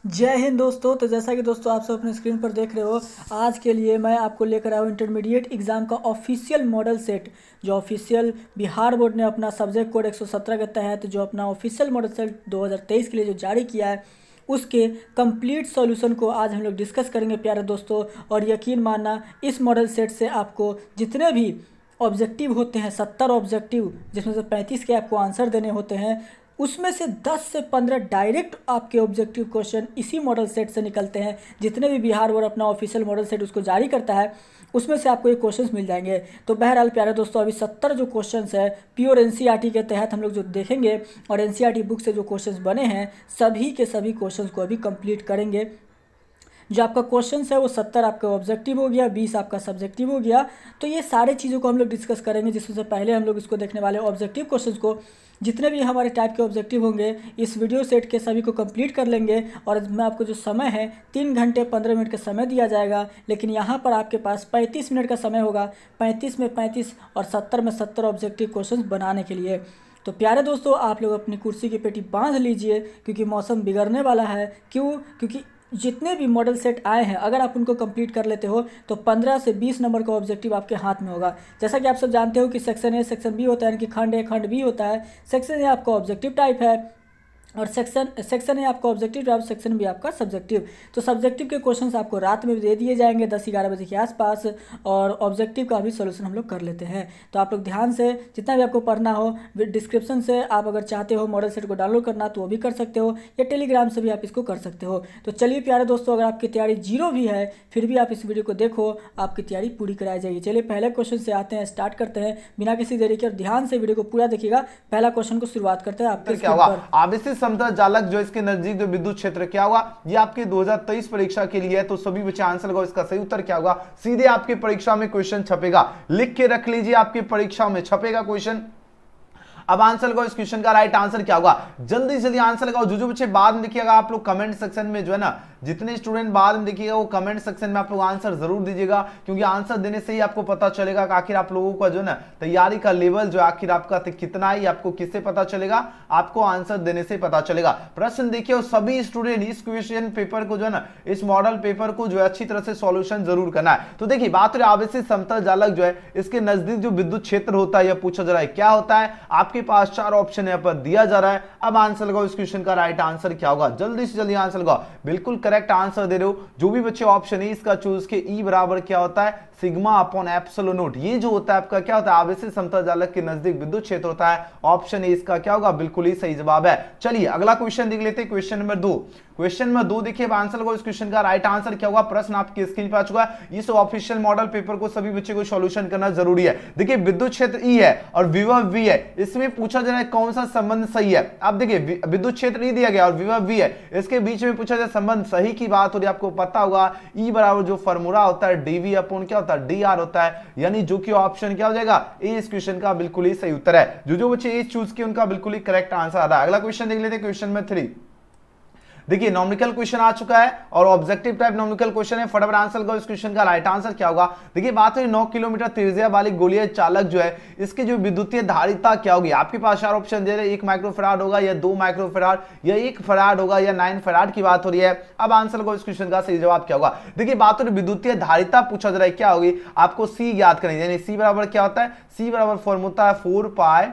जय हिंद दोस्तों। तो जैसा कि दोस्तों आप सब अपने स्क्रीन पर देख रहे हो, आज के लिए मैं आपको लेकर आया हूँ इंटरमीडिएट एग्ज़ाम का ऑफिशियल मॉडल सेट। जो ऑफिशियल बिहार बोर्ड ने अपना सब्जेक्ट कोड 117 के तहत जो अपना ऑफिशियल मॉडल सेट 2023 के लिए जो जारी किया है, उसके कंप्लीट सॉल्यूशन को आज हम लोग डिस्कस करेंगे प्यारे दोस्तों। और यकीन मानना, इस मॉडल सेट से आपको जितने भी ऑब्जेक्टिव होते हैं, 70 ऑब्जेक्टिव, जिसमें से 35 के आपको आंसर देने होते हैं, उसमें से 10 से 15 डायरेक्ट आपके ऑब्जेक्टिव क्वेश्चन इसी मॉडल सेट से निकलते हैं। जितने भी बिहार बोर्ड अपना ऑफिशियल मॉडल सेट उसको जारी करता है, उसमें से आपको ये क्वेश्चंस मिल जाएंगे। तो बहरहाल प्यारे दोस्तों, अभी 70 जो क्वेश्चंस है प्योर एनसीईआरटी के तहत हम लोग जो देखेंगे, और एनसीईआरटी बुक से जो क्वेश्चंस बने हैं सभी के सभी क्वेश्चंस को अभी कंप्लीट करेंगे। जो आपका क्वेश्चन है वो 70 आपका ऑब्जेक्टिव हो गया, 20 आपका सब्जेक्टिव हो गया। तो ये सारे चीज़ों को हम लोग डिस्कस करेंगे, जिसमें से पहले हम लोग इसको देखने वाले ऑब्जेक्टिव क्वेश्चंस को। जितने भी हमारे टाइप के ऑब्जेक्टिव होंगे इस वीडियो सेट के सभी को कंप्लीट कर लेंगे। और मैं आपको जो समय है 3 घंटे 15 मिनट का समय दिया जाएगा, लेकिन यहाँ पर आपके पास 35 मिनट का समय होगा। 35 में 35 और 70 में 70 ऑब्जेक्टिव क्वेश्चन बनाने के लिए। तो प्यारे दोस्तों, आप लोग अपनी कुर्सी की पेटी बांध लीजिए, क्योंकि मौसम बिगड़ने वाला है। क्यों? क्योंकि जितने भी मॉडल सेट आए हैं, अगर आप उनको कंप्लीट कर लेते हो तो 15 से 20 नंबर का ऑब्जेक्टिव आपके हाथ में होगा। जैसा कि आप सब जानते हो कि सेक्शन ए सेक्शन बी होता है, यानी कि खंड ए खंड बी होता है। सेक्शन ए आपका ऑब्जेक्टिव टाइप है, और सेक्शन है आपका ऑब्जेक्टिव टाइप, सेक्शन भी आपका सब्जेक्टिव। तो सब्जेक्टिव के क्वेश्चंस आपको रात में दे दिए जाएंगे 10-11 बजे के आसपास, और ऑब्जेक्टिव का भी सोल्यूशन हम लोग कर लेते हैं। तो आप लोग ध्यान से जितना भी आपको पढ़ना हो, डिस्क्रिप्शन से आप अगर चाहते हो मॉडल सेट को डाउनलोड करना तो वो भी कर सकते हो, या टेलीग्राम से भी आप इसको कर सकते हो। तो चलिए प्यारे दोस्तों, अगर आपकी तैयारी जीरो भी है फिर भी आप इस वीडियो को देखो, आपकी तैयारी पूरी कराई जाएगी। चलिए पहले क्वेश्चन से आते हैं, स्टार्ट करते हैं बिना किसी देरी के। और ध्यान से वीडियो को पूरा देखिएगा। पहला क्वेश्चन को शुरुआत करते हैं आपके क्या होगा आवेशित समतल जालक जो इसके नजदीक जो विद्युत क्षेत्र क्या होगा। ये आपके 2023 परीक्षा के लिए है, तो सभी बच्चे आंसर लगाओ। इसका सही उत्तर क्या होगा? सीधे आपकी परीक्षा में क्वेश्चन छपेगा, लिख के रख लीजिए, आपकी परीक्षा में छपेगा क्वेश्चन। अब आंसर लगाओ, इस क्वेश्चन का राइट आंसर क्या होगा? जल्दी जल्दी आंसर लगाओ। जो बच्चे बाद में देखिएगा, आप लोग कमेंट सेक्शन में जो है ना, जितने स्टूडेंट बाद में देखिएगा वो कमेंट सेक्शन में आप लोग आंसर जरूर दीजिएगा, क्योंकि आंसर देने से ही आपको पता चलेगा कि आखिर आप लोगों का जो है ना तैयारी का लेवल जो आखिर आपका कितना है, आपको किससे पता चलेगा? आपको आंसर देने से पता चलेगा। प्रश्न देखिए, और सभी स्टूडेंट इस क्वेश्चन पेपर को जो है ना, इस मॉडल पेपर को जो है अच्छी तरह से सॉल्यूशन जरूर करना है। तो देखिए बात रही आवेशित समतल जालक जो है, इसके नजदीक जो विद्युत क्षेत्र होता है, यह पूछा जा रहा है क्या होता है। आपके पास 4 ऑप्शन यहाँ पर दिया जा रहा है। अब आंसर लगाओ, इस क्वेश्चन का राइट आंसर क्या होगा? जल्दी से जल्दी आंसर लगाओ। बिल्कुल करेक्ट आंसर दे रहे हो जो भी बच्चे ऑप्शन ए इसका चूज के। ई बराबर क्या होता है? Sigma upon epsilon not. ये जो होता है आपका क्या होता है? आवेशित समतल जालक के नजदीक विद्युत क्षेत्र होता है। ऑप्शन ए इसका क्या होगा? बिल्कुल ही सही जवाब है। चलिए अगला क्वेश्चन देख लेते हैं, क्वेश्चन नंबर 2। क्वेश्चन नंबर 2 देखिए, आंसर लगाओ, इस क्वेश्चन का राइट आंसर क्या होगा? प्रश्न आपकी स्क्रीन पर आ चुका है। इस ऑफिशियल मॉडल पेपर को सभी बच्चे को सॉल्यूशन करना जरूरी है। देखिए विद्युत क्षेत्र ई है और विभव वी है, इसमें पूछा जा रहा है कौन सा संबंध सही है। अब देखिए विद्युत क्षेत्र ई दिया गया और विभव वी है, इसके बीच में पूछा जाए संबंध सही की बात हो रही है। आपको पता होगा ई बराबर जो फॉर्मूला होता है डीवी अपॉन क्या होता है? डी आर होता है, यानी जो कि ऑप्शन क्या हो जाएगा? ए इस क्वेश्चन का बिल्कुल ही सही उत्तर है। जो बच्चे ए चूज किए उनका बिल्कुल ही करेक्ट आंसर आ रहा है। अगला क्वेश्चन देख लेते हैं, क्वेश्चन नंबर 3। देखिए नॉमिकल क्वेश्चन आ चुका है और ऑब्जेक्टिव टाइप नॉमिकल क्वेश्चन है। फटाफट आंसर लगाओ, इस क्वेश्चन का राइट आंसर क्या होगा? देखिए बात है 9 किलोमीटर त्रिज्या वाली गोलीय चालक जो है, इसकी जो विद्युतीय धारिता क्या होगी? आपके पास 4 ऑप्शन दे रहे हैं, 1 माइक्रोफैराड होगा या 2 माइक्रोफैराड या 1 फैराड होगा या 9 फैराड की बात हो रही है। अब आंसर लगाओ, इस क्वेश्चन का सही जवाब क्या होगा? देखिए बात हो रही विद्युतीय धारिता पूछा जा रहा है क्या होगी? आपको सी याद करेंगे, यानी सी बराबर क्या होता है? सी बराबर फॉर्मूला होता है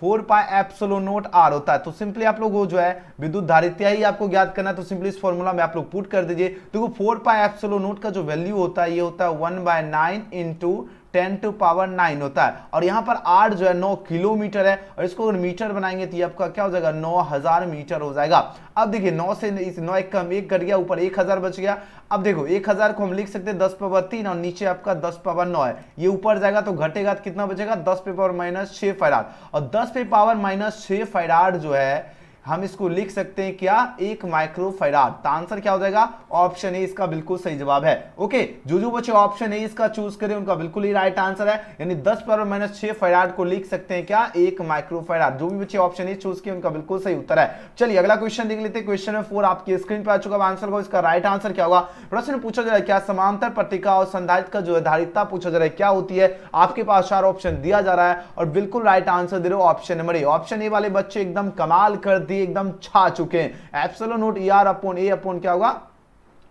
4 पाई एप्सिलॉन नॉट आर होता है। तो सिंपली आप लोग वो जो है विद्युत धारिता ही आपको ज्ञात करना है, तो सिंपली इस फॉर्मूला में आप लोग पुट कर दीजिए। देखो 4 पाई एप्सिलॉन नॉट का जो वैल्यू होता है ये होता है 1/9 इंटू 10⁹ होता है, और यहाँ पर आर जो है 9 किलोमीटर है, और इसको अगर मीटर बनाएंगे तो ये आपका क्या हो जाएगा? 9000 मीटर हो जाएगा। अब देखिए 9 से 9 एक कम 1 घट गया, ऊपर 1000 बच गया। अब देखो 1000 को हम लिख सकते हैं 10 पावर 3 और नीचे आपका 10 पावर 9 है। ये ऊपर जाएगा तो घटेगा तो कितना बचेगा? 10 पे पावर -6 फैराड, और 10 पे पावर -6 फैराड जो है हम इसको लिख सकते हैं क्या? 1 माइक्रो फैराड। तो आंसर क्या हो जाएगा? ऑप्शन ए इसका बिल्कुल सही जवाब है। ओके, जो बच्चे ऑप्शन ए इसका चूज करें उनका बिल्कुल ही राइट आंसर है, यानी 10 पावर -6 फैराड को लिख सकते हैं क्या? 1 माइक्रो फैराड। जो भी बच्चे ऑप्शन ए चूज किए उनका बिल्कुल सही उत्तर है। चलिए अगला क्वेश्चन देख लेते हैं, क्वेश्चन नंबर 4 आपकी स्क्रीन पर आ चुका है। आंसर को इसका राइट आंसर क्या होगा? प्रश्न पूछा जा रहा है क्या समांतर पट्टिका और संधारित्र का जो धारिता पूछा जा रहा है क्या होती है। आपके पास 4 ऑप्शन दिया जा रहा है और बिल्कुल राइट आंसर दे रहे हो option number A. Option A वाले बच्चे एकदम कमाल कर दिए, लिए एकदम छा चुके हैं। Epsilon note ER upon A upon क्या होगा,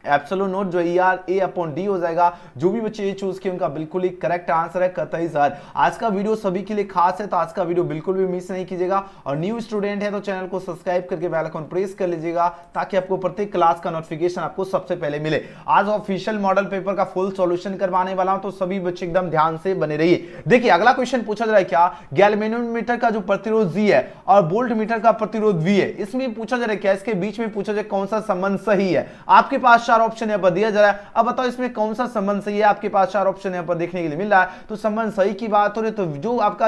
एप्सिलॉन नोट जो ER A अपॉन D हो जाएगा। जो भी बच्चे ये चूज किए उनका बिल्कुल ही करेक्ट आंसर है, कतई सर। आज का वीडियो सभी के लिए खास है, तो आज का वीडियो बिल्कुल भी मिस नहीं कीजिएगा। और न्यू स्टूडेंट है तो चैनल को सब्सक्राइब करके बेल आइकन प्रेस कर लीजिएगा, ताकि आपको प्रत्येक क्लास का नोटिफिकेशन आपको सबसे पहले मिले। आज ऑफिशियल मॉडल पेपर का फुल सॉल्यूशन करवाने वाला हूं, तो सभी बच्चे एकदम ध्यान से बने रहिए। देखिए अगला क्वेश्चन पूछा जा रहा है क्या, गैल्वेनोमीटर का जो प्रतिरोध G है और वोल्ट मीटर का प्रतिरोध V है, इसमें पूछा जा रहा है क्या, इसके बीच में पूछा जाए कौन सा संबंध सही है। आपके पास 4 ऑप्शन यहाँ पर दिया जा रहा है। अब बताओ इसमें कौन सा संबंध सही है। आपके पास 4 ऑप्शन यहाँ पर देखने के लिए मिल रहा है। तो संबंध सही की बात हो रही है तो जो आपका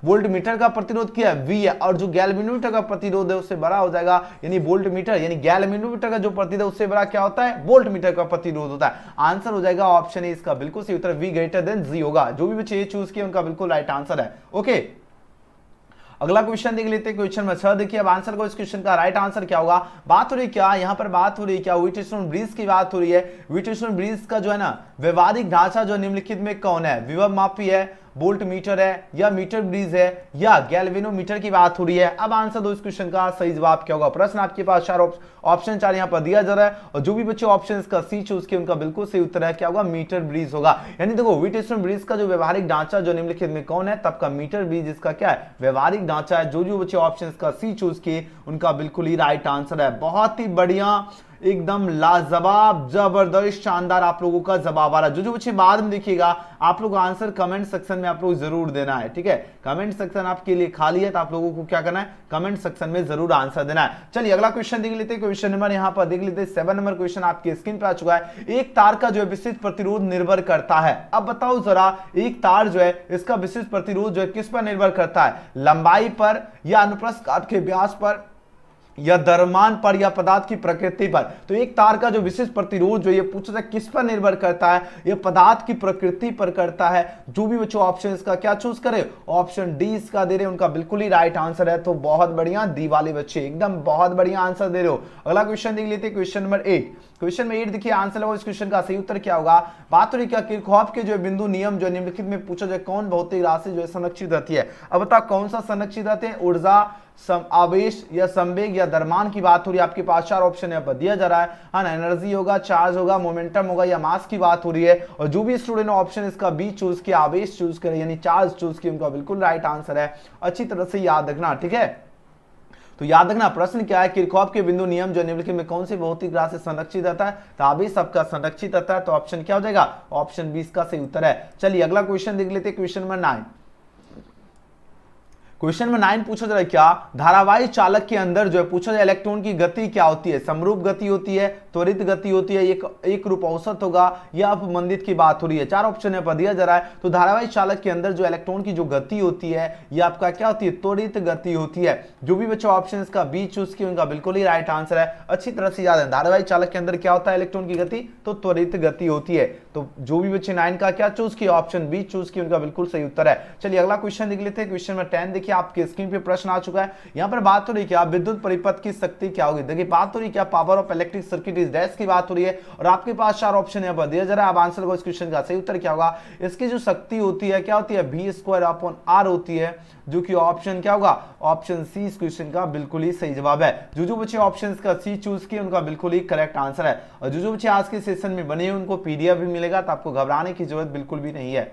वोल्ट मीटर का प्रतिरोध क्या है, V है, और जो गैल्वेनोमीटर का प्रतिरोध है उससे बड़ा हो जाएगा, यानी वोल्ट मीटर, यानी गैल्वेनोमीटर का जो प्रतिरोध है उससे बड़ा क्या होता है, वोल्ट मीटर का प्रतिरोध होता है। आंसर हो जाएगा ऑप्शन ए, इसका बिल्कुल सही उत्तर V ग्रेटर देन G होगा। जो भी बच्चे ये चूज किए उनका बिल्कुल राइट आंसर है। ओके, अगला क्वेश्चन देख लेते हैं, क्वेश्चन नंबर 6। देखिए अब आंसर को, इस क्वेश्चन का राइट आंसर क्या होगा। बात हो रही है क्या, यहाँ पर बात हो रही है क्या, व्हिटस्टोन ब्रिज की बात हो रही है। व्हिटस्टोन ब्रिज का जो है ना व्यवहारिक ढांचा जो निम्नलिखित में कौन है, विभव मापी है, वोल्ट मीटर है, या मीटर ब्रिज है, या गैल्वेनोमीटर की बात हो रही है। अब आंसर दो, इस क्वेश्चन का सही जवाब क्या होगा। प्रश्न आपके पास 4 ऑप्शन 4 यहाँ पर दिया जा रहा है, और जो भी बच्चे ऑप्शन का सी चूज किए उनका बिल्कुल सही उत्तर है क्या होगा, मीटर ब्रिज होगा। यानी देखो व्हिटस्टोन ब्रिज का जो व्यवहारिक ढांचा जो निम्नलिखित में कौन है, तब का मीटर ब्रिज इसका क्या है, व्यवहारिक ढांचा है। जो बच्चे ऑप्शन का सी चूज किए उनका बिल्कुल ही राइट आंसर है। बहुत ही बढ़िया, एकदम लाजवाब, जबरदस्त, शानदार आप लोगों का जवाब आ रहा है। जो बच्चे बाद में देखिएगा, आप लोग आंसर कमेंट सेक्शन में आप लोग जरूर देना है, ठीक है। कमेंट सेक्शन आपके लिए खाली है, तो आप लोगों को क्या करना है, कमेंट सेक्शन में जरूर आंसर देना है। चलिए अगला क्वेश्चन देख लेते हैं। क्वेश्चन नंबर यहाँ पर देख लेते हैं 7 नंबर क्वेश्चन आपके स्क्रीन पर आ चुका है। एक तार का जो है विशिष्ट प्रतिरोध निर्भर करता है। अब बताओ जरा, एक तार जो है इसका विशिष्ट प्रतिरोध जो है किस पर निर्भर करता है, लंबाई पर, या अनुप्रस्थ काट के व्यास पर, या द्रव्यमान पर, या पदार्थ की प्रकृति पर। तो एक तार का जो विशिष्ट प्रतिरोध जो ये पूछा जाए किस पर निर्भर करता है, ये पदार्थ की प्रकृति पर करता है। जो भी बच्चों ऑप्शन इसका क्या चूज करे, ऑप्शन डी इसका दे रहे हैं, उनका बिल्कुल ही राइट आंसर है। तो बहुत बढ़िया, दी वाले बच्चे एकदम बहुत बढ़िया आंसर दे रहे हो। अगला क्वेश्चन देख लेते हैं, क्वेश्चन नंबर 8। क्वेश्चन नंबर 8 देखिए आंसर है, इस क्वेश्चन का सही उत्तर क्या होगा। बात हो रही क्या, किरचॉफ के जो बिंदु नियम जो निम्नलिखित में पूछा जाए कौन भौतिक राशि जो है संरक्षित रहती है। अब बताओ कौन सा संरक्षित रहते हैं, ऊर्जा, आवेश, या संवेग, या द्रव्यमान की बात हो रही है। आपके पास 4 ऑप्शन यहाँ पर दिया जा रहा है ना, एनर्जी होगा, चार्ज होगा, मोमेंटम होगा, या मास की बात हो रही है। और जो भी स्टूडेंट ऑप्शन इसका बी चूज किया, आवेश चूज करे यानी चार्ज चूज किया, उनका बिल्कुल राइट आंसर है। अच्छी तरह से याद रखना, ठीक है। तो याद रखना प्रश्न क्या है, किरचॉफ के बिंदु नियम जो निम्नलिखित में कौन सी भौतिक राशि संरक्षित रहता है, तो आवेश आपका संरक्षित रहता है। तो ऑप्शन क्या हो जाएगा, ऑप्शन 20 का सही उत्तर है। चलिए अगला क्वेश्चन देख लेते हैं, क्वेश्चन नंबर 9। क्वेश्चन में 9 पूछा जा रहा है क्या, धारावाही चालक के अंदर जो है पूछा जाए इलेक्ट्रॉन की गति क्या होती है, समरूप गति होती है, त्वरित गति होती है, एक रूप औसत होगा, या अपमंदित की बात हो रही है। 4 ऑप्शन यहाँ पर दिया जा रहा है। तो धारावाही चालक के अंदर जो इलेक्ट्रॉन की जो गति होती है, ये आपका क्या होती है, त्वरित गति होती है। जो भी बच्चों ऑप्शन इसका बी चूज किया उनका बिल्कुल ही राइट आंसर है। अच्छी तरह से याद है, धारावाही चालक के अंदर क्या होता है इलेक्ट्रॉन की गति, तो त्वरित गति होती है। तो जो भी बच्चे 9 का क्या चूज किया, ऑप्शन बी चूज किया, उनका बिल्कुल सही उत्तर है। चलिए अगला क्वेश्चन देख लेते हैं। क्वेश्चन नंबर 10 देखिए आपके स्क्रीन पे प्रश्न आ चुका है। यहाँ पर बात हो रही क्या, विद्युत परिपथ की शक्ति क्या होगी। देखिए बात हो रही क्या, power of electric circuit is dash की बात हो रही है, और आपके पास 4 ऑप्शन यहाँ पर दिया जा रहा है। अब आंसर को, इस क्वेश्चन का सही उत्तर क्या होगा, इसकी जो शक्ति होती है क्या होती है, V²/R होती है, जो कि ऑप्शन क्या होगा, ऑप्शन सी इस क्वेश्चन का बिल्कुल ही सही जवाब है। जो बच्चे ऑप्शन का सी चूज किए उनका बिल्कुल ही करेक्ट आंसर है। और जो बच्चे आज के सेशन में बने उनको PDF भी मिलेगा, तो आपको घबराने की जरूरत बिल्कुल भी नहीं है।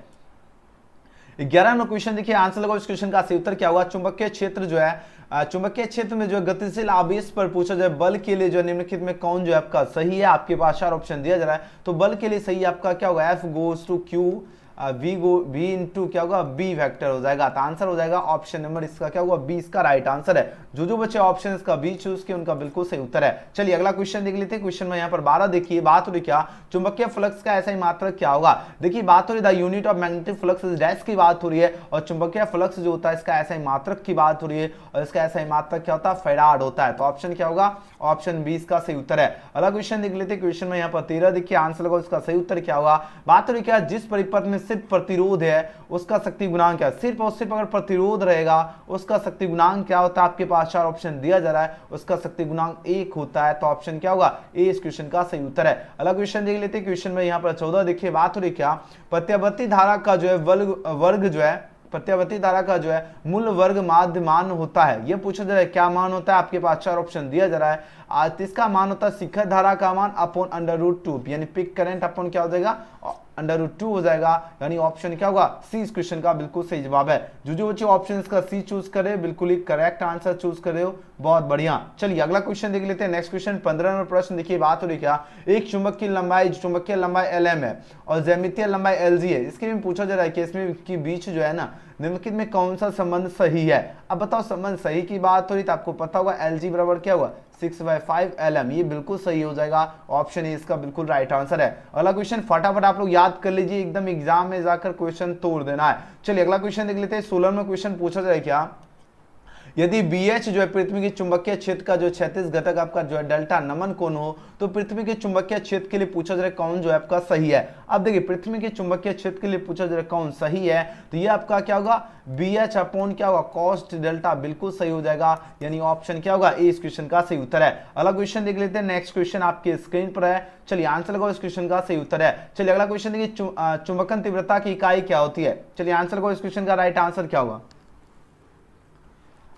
11 नंबर क्वेश्चन देखिए आंसर लगाओ, इस क्वेश्चन का सही उत्तर क्या होगा। चुंबकीय क्षेत्र जो है, चुंबकीय क्षेत्र में जो गतिशील आवेश पर पूछा जाए बल के लिए जो निम्नलिखित में कौन जो है आपका सही है। आपके पास 4 ऑप्शन दिया जा रहा है। तो बल के लिए सही आपका क्या होगा, F goes to Q, V into क्या होगा, B वेक्टर हो जाएगा। तो आंसर हो जाएगा ऑप्शन नंबर इसका क्या होगा, B इसका राइट आंसर है। जो बच्चे ऑप्शन इसका B चूज किए उनका बिल्कुल सही उत्तर है। चलिए अगला क्वेश्चन देख लेते हैं। क्वेश्चन में यहाँ पर 12 देखिए, बात हो रही क्या, चुंबकीय फ्लक्स का ऐसा ही मात्रक क्या होगा। देखिए बात हो रही the unit of magnetic flux is dash की बात हो रही है, और चुंबकीय फ्लक्स जो होता है इसका ऐसा ही मात्रक की बात हो रही है, और इसका ऐसा ही मात्रक क्या होता है, फैराड होता है। तो ऑप्शन क्या होगा, ऑप्शन 20 का सही उत्तर है। अगला क्वेश्चन देख लेते हैं। क्वेश्चन में यहाँ पर 13 देखिए आंसर लगाओ, इसका सही उत्तर क्या होगा। बात हो रही क्या, जिस परिपथ में सिर्फ प्रतिरोध है उसका शक्ति गुणांक क्या, सिर्फ और सिर्फ अगर प्रतिरोध रहेगा उसका शक्ति गुणांक क्या होता है। आपके पास 4 ऑप्शन दिया जा रहा है, उसका शक्ति गुणांक 1 होता है। तो ऑप्शन क्या होगा, ए इस क्वेश्चन का सही उत्तर है। अगला क्वेश्चन देख लेते हैं। क्वेश्चन में यहाँ पर 14 देखिए, बात हो रही क्या, प्रत्यावर्ती धारा का जो है वर्ग जो है प्रत्यावर्ती धारा का जो है मूल वर्ग माध्य मान होता है। ये पूछा जा रहा है क्या मान होता है, आपके पास 4 ऑप्शन दिया जा रहा है। आज इसका मान होता है शिखर धारा का मान अपॉन √2, यानी पीक करंट अपॉन क्या हो जाएगा, √2 हो जाएगा, यानी ऑप्शन क्या होगा, सी इस क्वेश्चन का बिल्कुल सही जवाब है। जो बच्चे ऑप्शन इसका सी चूज करे बिल्कुल ही करेक्ट आंसर चूज करे हो, बहुत बढ़िया। चलिए अगला क्वेश्चन देख लेते हैं। नेक्स्ट क्वेश्चन 15 नंबर प्रश्न देखिए, बात हो रही क्या, एक चुंबक की लंबाई चुंबकीय लंबाई LM है और ज्यामितीय लंबाई LG है। इसके में पूछा जा रहा है कि इसमें के बीच जो है ना निम्नलिखित में कौन सा संबंध सही है। अब बताओ संबंध सही की बात हो रही तो आपको पता होगा LG बराबर क्या हुआ 6/5 LM, ये बिल्कुल सही हो जाएगा, ऑप्शन ए इसका बिल्कुल राइट आंसर है। अगला क्वेश्चन फटाफट आप लोग याद कर लीजिए, एकदम एग्जाम में जाकर क्वेश्चन तोड़ देना है। चलिए अगला क्वेश्चन देख लेते हैं। 16 में क्वेश्चन पूछा जाए क्या, यदि BH जो है पृथ्वी के चुंबकीय क्षेत्र का जो 36 घटक आपका जो है डेल्टा नमन कोण हो तो पृथ्वी के चुंबकीय क्षेत्र के लिए पूछा जा रहा है कौन जो है आपका सही है। अब देखिए पृथ्वी के चुंबकीय क्षेत्र के लिए पूछा जा रहा है कौन सही है, तो ये आपका क्या होगा BH अपॉन क्या होगा कॉस्ट डेल्टा, बिल्कुल सही हो जाएगा, यानी ऑप्शन क्या होगा ए इस क्वेश्चन का सही उत्तर है। अगला क्वेश्चन देख लेते हैं। नेक्स्ट क्वेश्चन आपके स्क्रीन पर है, चलिए आंसर लगाओ, इस क्वेश्चन का सही उत्तर है। चलिए अगला क्वेश्चन देखिए, चुंबकन तीव्रता की इकाई क्या होती है। चलिए आंसर लगाओ, इस क्वेश्चन का राइट आंसर क्या होगा।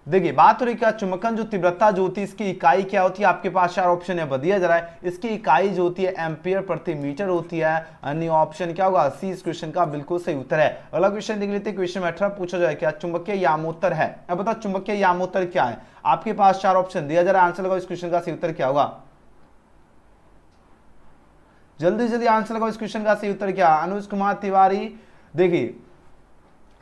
देखिए बात हो रही क्या, चुंबकन जो तीव्रता जो होती है इसकी इकाई क्या होती है, आपके पास 4 ऑप्शन है, दिया जा रहा है। इसकी इकाई जो होती है एम्पियर प्रति मीटर होती है, अन्य ऑप्शन क्या होगा सी इस क्वेश्चन का बिल्कुल सही उत्तर है। अगला क्वेश्चन देख लेते हैं। क्वेश्चन 18 पूछा जाए क्या, चुंबकीय यामोत्तर है। अब बताओ चुंबकीय यामोत्तर क्या है, आपके पास 4 ऑप्शन दिया जा रहा है, आंसर लगाओ, इस क्वेश्चन का सही उत्तर क्या होगा। जल्दी जल्दी आंसर लगाओ, इस क्वेश्चन का सही उत्तर क्या, अनुज कुमार तिवारी। देखिए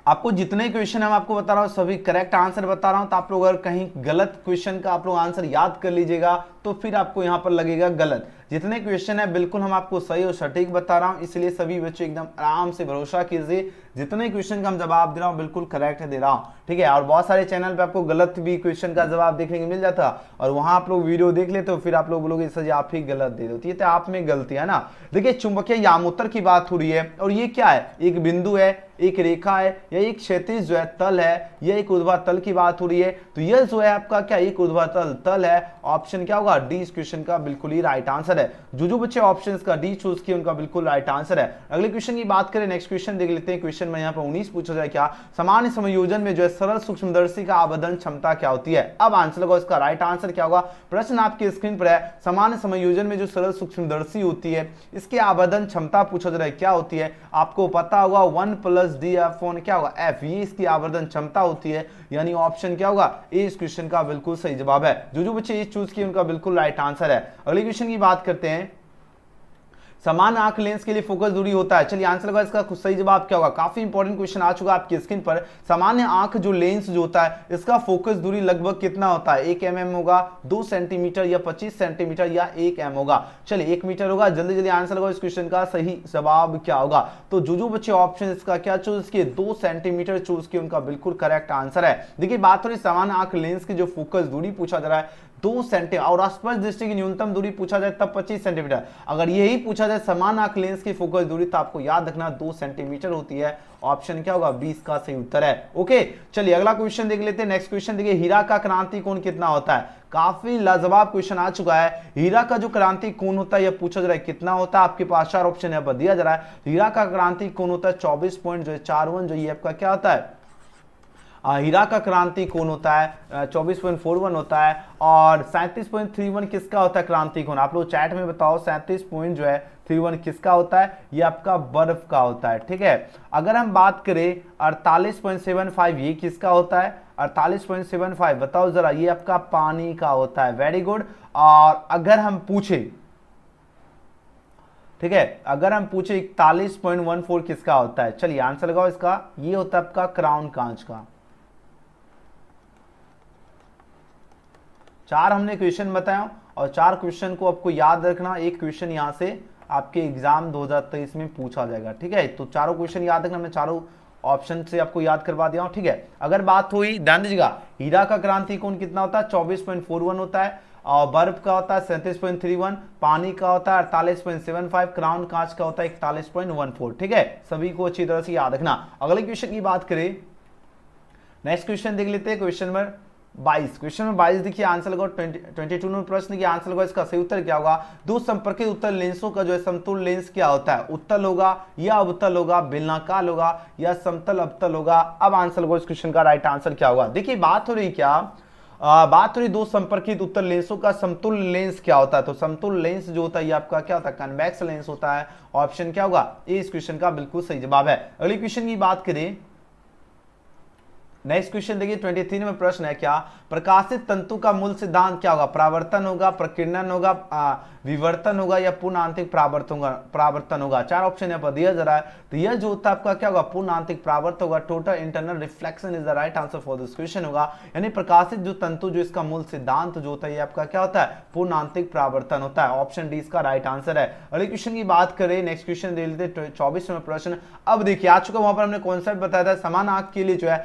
आपको जितने क्वेश्चन हम आपको बता रहा हूं सभी करेक्ट आंसर बता रहा हूं, तो आप लोग अगर कहीं गलत क्वेश्चन का आप लोग आंसर याद कर लीजिएगा तो फिर आपको यहां पर लगेगा गलत। जितने क्वेश्चन है बिल्कुल हम आपको सही और सटीक बता रहा हूं, इसलिए सभी बच्चे एकदम आराम से भरोसा कीजिए, जितने क्वेश्चन का हम जवाब दे रहा हूं बिल्कुल करेक्ट दे रहा हूं, ठीक है। और बहुत सारे चैनल पे आपको गलत भी क्वेश्चन का जवाब देखने को मिल जाता और वहां आप लोग वीडियो देख लेते हो, फिर आप लोग बोलोगे सर आप ही गलत दे देती है, तो आप में गलती है ना। देखिए चुंबकीय यामोत्तर की बात हो रही है और ये क्या है, एक बिंदु है, एक रेखा है, या एक क्षैतिज जो है तल है, या एक ऊर्ध्वाधर तल की बात हो रही है, तो यह जो है आपका क्या एक ऊर्ध्वाधर तल है, ऑप्शन क्या होगा डी इस क्वेश्चन का बिल्कुल ही राइट आंसर है। जो बच्चे ऑप्शंस का डी चूज किए उनका बिल्कुल राइट आंसर है। अगले क्वेश्चन की बात करें, नेक्स्ट क्वेश्चन देख लेते हैं। क्वेश्चन में यहाँ पर 19 पूछा जाए क्या, सामान्य समायोजन में जो है सरल सूक्ष्मदर्शी का आवर्धन क्षमता क्या होती है। अब आंसर लगाओ, इसका राइट आंसर क्या होगा। प्रश्न आपकी स्क्रीन पर है, सामान्य समायोजन में जो सरल सूक्ष्मदर्शी होती है इसकी आवर्धन क्षमता पूछा जा रहा है क्या होती है। आपको पता होगा 1 + d अपॉन क्या होगा f, ये इसकी आवर्धन क्षमता होती है, यानी ऑप्शन क्या होगा ए इस क्वेश्चन का बिल्कुल सही जवाब है। जो बच्चे ये चूज किए उनका बिल्कुल राइट आंसर है। अगले क्वेश्चन की बात करते हैं, समान आंख लेंस के लिए फोकस दूरी होता है। चलिए आंसर लगा, इसका सही जवाब क्या होगा। काफी इंपॉर्टेंट क्वेश्चन आ चुका है आपकी स्क्रीन पर। सामान्य आंख जो लेंस जो होता है इसका फोकस दूरी लगभग कितना होता है, 1 mm होगा, 2 सेंटीमीटर या 25 सेंटीमीटर या 1 m होगा। चलिए 1 मीटर होगा। जल्दी जल्दी आंसर लगाओ, इस क्वेश्चन का सही जवाब क्या होगा। तो जो बच्चे ऑप्शन इसका क्या चूज किए 2 सेंटीमीटर चूज किए उनका बिल्कुल करेक्ट आंसर है। देखिए बात हो रही सामान्य आंख लेंस की जो फोकस दूरी पूछा जा रहा है 2 सेंटीमीटर, और आसपास दृष्टि की न्यूनतम दूरी पूछा जाए तब 25 सेंटीमीटर। अगर यही पूछा जाए समान आंख लेंस की फोकस दूरी तो आपको याद रखना 2 सेंटीमीटर होती है, ऑप्शन क्या होगा 20 का सही उत्तर है। ओके चलिए अगला क्वेश्चन देख लेते हैं। नेक्स्ट क्वेश्चन देखिए, हीरा का क्रांति कोण कितना होता है। काफी लाजवाब क्वेश्चन आ चुका है। हीरा का जो क्रांति कोण होता है यह पूछा जा रहा है कितना होता है। आपके पास 4 ऑप्शन है, दिया जा रहा है। हीरा का क्रांति कोण होता है 24.41, जो ये आपका क्या होता है हीरा का क्रांति कोण होता है 24.41 होता है, और 37.31 किसका होता है क्रांति कोण। आप लोग चैट में बताओ 37.31 किसका होता है, ये आपका बर्फ का होता है, ठीक है। अगर हम बात करें 48.75 ये किसका होता है, 48.75 बताओ जरा, ये आपका पानी का होता है, वेरी गुड। और अगर हम पूछे, ठीक है, अगर हम पूछे 41.14 किसका होता है, चलिए आंसर लगाओ इसका, ये होता है आपका क्राउन कांच का। 4 हमने क्वेश्चन बताया और 4 क्वेश्चन को आपको याद रखना। एक क्वेश्चन यहां से आपके एग्जाम 2023 में पूछा जाएगा, ठीक है। तो चारों क्वेश्चन याद रखना, मैं चारों ऑप्शन से आपको याद करवा दिया हूं, ठीक है। अगर बात हुई ध्यान दीजिएगा, हीरा का क्रांति कोण कितना होता है 24.41 होता है, और बर्फ का होता है 37.31, पानी का होता है 48.75, क्राउन कांच का होता है 41.14, ठीक है। सभी को अच्छी तरह से याद रखना। अगले क्वेश्चन की बात करें, नेक्स्ट क्वेश्चन देख लेते हैं। Question number 22। क्वेश्चन नंबर 22 देखिए आंसर लगाओ। 22 में प्रश्न की आंसर लगाओ, इसका सही उत्तर क्या होगा? दो संपर्कित उत्तल लेंसों का जो है समतुल्य लेंस क्या होता है? उत्तल होगा या अवतल होगा, बेलनाकार होगा या समतल अवतल होगा? अब आंसर लगाओ, इस क्वेश्चन का राइट आंसर क्या होगा? देखिए बात हो रही क्या, बात हो रही दो संपर्कित उत्तल लेंसों का समतुल्य लेंस क्या होता है। तो समतुल्य लेंस जो होता है ये आपका क्या होता है? कन्वेक्स लेंस होता है। ऑप्शन क्या होगा? ए इस क्वेश्चन का बिल्कुल सही जवाब है। अगली क्वेश्चन की बात करें, नेक्स्ट क्वेश्चन देखिए 23 में प्रश्न है क्या, प्रकाशित तंतु का मूल सिद्धांत क्या होगा? परावर्तन होगा, प्रकीर्णन होगा, विवर्तन होगा या पूर्ण आंतरिक परावर्तन होगा? चार ऑप्शन यहाँ पर दिया जा रहा है। तो यह जो होता है आपका क्या होगा? पूर्ण आंतरिक परावर्तन होगा। Total internal reflection is the right answer for this question होगा। यानी प्रकाशित जो तंतु जो इसका मूल सिद्धांत जो होता है ये आपका क्या होता है? पूर्ण आंतरिक परावर्तन होता है। ऑप्शन डी इसका राइट आंसर है। अगले क्वेश्चन की बात करें, नेक्स्ट क्वेश्चन दे लेते 24 में प्रश्न। अब देखिए आ चुका, वहां पर हमने कॉन्सेप्ट बताया था, समान आंख के लिए जो है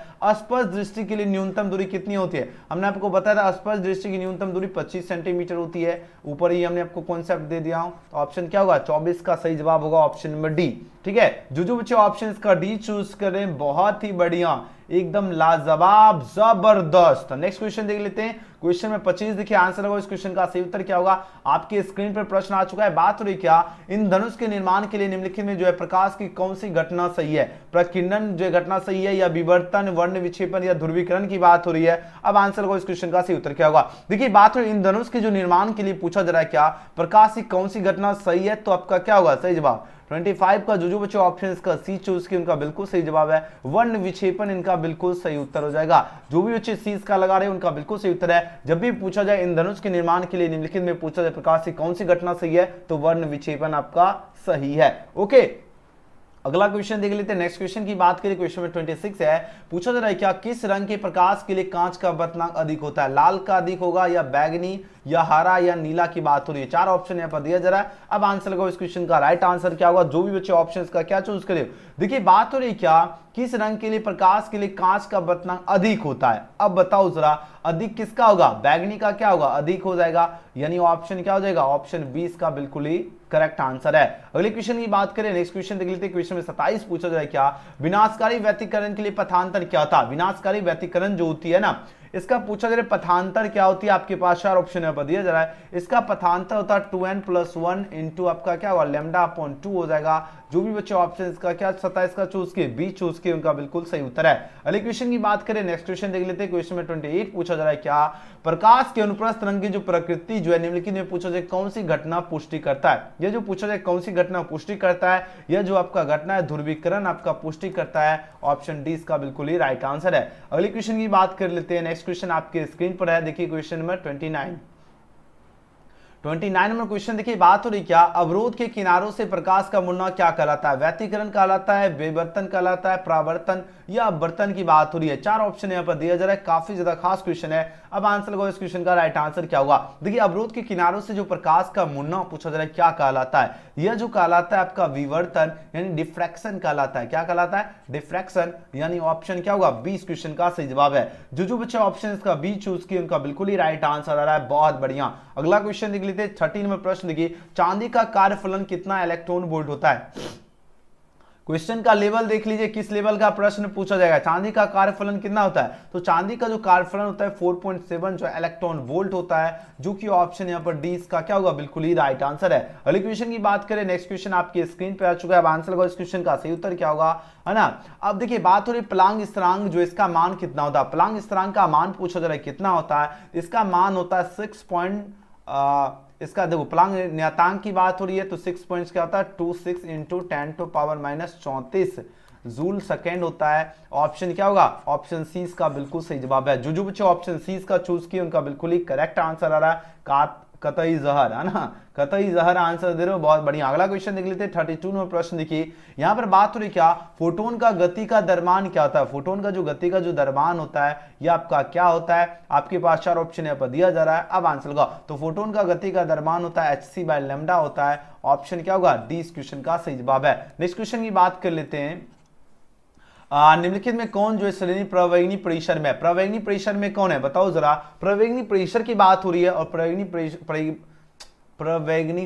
स्पष्ट दृष्टि के लिए न्यूनतम दूरी कितनी होती है? हमने आपको बताया था स्पष्ट दृष्टि की न्यूनतम दूरी 25 सेंटीमीटर होती है। ऊपर ही हमने आपको कॉन्सेप्ट दे दिया हूं। तो ऑप्शन क्या होगा? 24 का सही जवाब होगा ऑप्शन नंबर डी। ठीक है, जो बच्चे ऑप्शन का डी चूज करें, बहुत ही बढ़िया, एकदम लाजवाब, जबरदस्त। नेक्स्ट क्वेश्चन देख लेते हैं। क्वेश्चन में 25 देखिए आंसर होगा, इस क्वेश्चन का सही उत्तर क्या होगा? आपके स्क्रीन पर प्रश्न आ चुका है। बात हो रही क्या, इन धनुष के निर्माण के लिए निम्नलिखित में जो है प्रकाश की कौन सी घटना सही है? प्रकीर्णन जो घटना सही है या विवर्तन, वर्ण विक्षेपण या ध्रुवीकरण की बात हो रही है? अब आंसर होगा, इस क्वेश्चन का सही उत्तर क्या होगा? देखिए बात हो रही इन धनुष के जो निर्माण के लिए पूछा जा रहा है क्या प्रकाश की कौन सी घटना सही है? तो आपका क्या होगा सही जवाब? 25 का जो बच्चे ऑप्शन का सी चूज किए उनका बिल्कुल सही जवाब है। वर्ण विक्षेपण इनका बिल्कुल सही उत्तर हो जाएगा। जो भी बच्चे सी का लगा रहे हैं उनका बिल्कुल सही उत्तर है। जब भी पूछा जाए इन धनुष के निर्माण के लिए निम्नलिखित में पूछा जाए प्रकाश की कौन सी घटना सही है, तो वर्ण विक्षेपण आपका सही है। ओके, अगला क्वेश्चन देख लेते हैं। नेक्स्ट क्वेश्चन की बात करें, क्वेश्चन में 26 है, पूछा जा रहा है क्या किस रंग के प्रकाश के लिए कांच का बतनांक अधिक होता है? लाल का अधिक होगा या बैगनी या हरा या नीला की बात हो रही है? चार ऑप्शन यहाँ पर दिया जा रहा है। अब आंसर लगाओ, इस क्वेश्चन का राइट आंसर क्या होगा? जो भी बच्चे ऑप्शन का क्या चूज करे। देखिए बात हो रही क्या किस रंग के लिए प्रकाश के लिए कांच का बतनांक अधिक होता है? अब बताओ जरा, अधिक किसका होगा? बैगनी का क्या होगा? अधिक हो जाएगा। यानी ऑप्शन क्या हो जाएगा? ऑप्शन 20 का बिल्कुल ही करेक्ट आंसर है। अगले क्वेश्चन की बात करें, नेक्स्ट क्वेश्चन देख लेते हैं। क्वेश्चन में 27 पूछा जाए क्या विनाशकारी व्यतिकरण के लिए पथांतर क्या होता है? विनाशकारी व्यतिकरण जो होती है ना, इसका पूछा जा रहा है पथांतर क्या होती है? आपके पास चार ऑप्शन यहाँ पर दिया जा रहा है। इसका पथांतर होता है 2n+1 इंटू आपका क्या होगा? λ/2 हो जाएगा। जो भी बच्चे ऑप्शन इसका क्या 27 का चूज किए, बी चूज किए, उनका बिल्कुल सही उत्तर है। अगले क्वेश्चन की बात करें, नेक्स्ट क्वेश्चन देख लेते हैं। क्वेश्चन में 28 पूछा जा रहा है क्या प्रकाश के अनुप्रस्थ रंग की जो प्रकृति जो है निम्नलिखित में पूछा जाए कौन सी घटना पुष्टि करता है? ये जो पूछा जाए कौन सी घटना पुष्टि करता है, यह जो आपका घटना है ध्रुवीकरण आपका पुष्टि करता है। ऑप्शन डी इसका बिल्कुल ही राइट आंसर है। अगले क्वेश्चन की बात कर लेते हैं। नेक्स्ट क्वेश्चन आपके स्क्रीन पर है, देखिए क्वेश्चन नंबर 29 नंबर क्वेश्चन देखिए बात हो रही क्या अवरोध के किनारों से प्रकाश का मुड़ना क्या कहलाता है? व्यतिकरण कहलाता है, विवर्तन कहलाता है, परावर्तन या अपवर्तन की बात हो रही है? चार ऑप्शन यहाँ पर दिया जा रहा है। काफी ज्यादा खास क्वेश्चन है। अब आंसर लगाओ, इस क्वेश्चन का राइट आंसर क्या होगा? देखिए अवरोध के किनारों से जो प्रकाश का मुड़ना पूछा जा रहा है क्या कहलाता है? यह जो कहलाता है आपका विवर्तन यानी डिफ्रैक्शन कहलाता है। क्या कहलाता है? डिफ्रैक्शन। यानी ऑप्शन क्या होगा? 20 क्वेश्चन का सही जवाब है। जो बच्चे ऑप्शन इसका बी चूज किए उनका बिल्कुल ही राइट आंसर आ रहा है। बहुत बढ़िया। अगला क्वेश्चन देख लेते हैं। 13 में प्रश्न देखिए, चांदी का कार्यफलन कितना इलेक्ट्रॉन वोल्ट होता है? क्वेश्चन का लेवल देख लीजिए, किस लेवल का प्रश्न पूछा जाएगा। चांदी का कार्यफलन कितना होता है? तो चांदी का जो कार्यफलन होता है 4.7 जो इलेक्ट्रॉन वोल्ट होता है, जो कि ऑप्शन यहाँ पर डी इसका क्या होगा? बिल्कुल ही राइट आंसर है। अगले क्वेश्चन की बात करें, नेक्स्ट क्वेश्चन आपके स्क्रीन पे आ चुका है। अब आंसर लगाओ, इस क्वेश्चन का सही उत्तर क्या होगा, है ना? अब देखिए बात हो रही प्लांक स्थिरांक जो इसका मान कितना होता है? प्लांक स्थिरांक का मान पूछा जा रहा है कितना होता है? इसका मान होता है 6. इसका देखो प्लांक नियतांक की बात हो रही है तो 6 पॉइंट्स क्या होता है? 26 इंटू 10⁻⁻34 जूल सेकेंड होता है। ऑप्शन क्या होगा? ऑप्शन सी इसका बिल्कुल सही जवाब है। जो बच्चे ऑप्शन सी इसका चूज किए उनका बिल्कुल ही करेक्ट आंसर आ रहा है। कतई जहर, है ना? कतई जहर आंसर दे रहे हो, बहुत बढ़िया। अगला क्वेश्चन देख लेते हैं। 32 में प्रश्न देखिए, यहां पर बात हो रही क्या फोटोन का गति का द्रव्यमान क्या होता है? फोटोन का जो गति का जो द्रव्यमान होता है यह आपका क्या होता है? आपके पास चार ऑप्शन यहाँ पर दिया जा रहा है। अब आंसर लगाओ। तो फोटोन का गति का द्रव्यमान होता है hc/λ होता है। ऑप्शन क्या होगा? डी इस क्वेश्चन का सही जवाब है। नेक्स्ट क्वेश्चन की बात कर लेते हैं। निम्नलिखित में कौन जो है श्रेणी प्रवेगिनी परिसर में? प्रवेगिनी परिसर में कौन है? बताओ जरा। प्रवेगिनी परिसर की बात हो रही है और प्रवेगिनी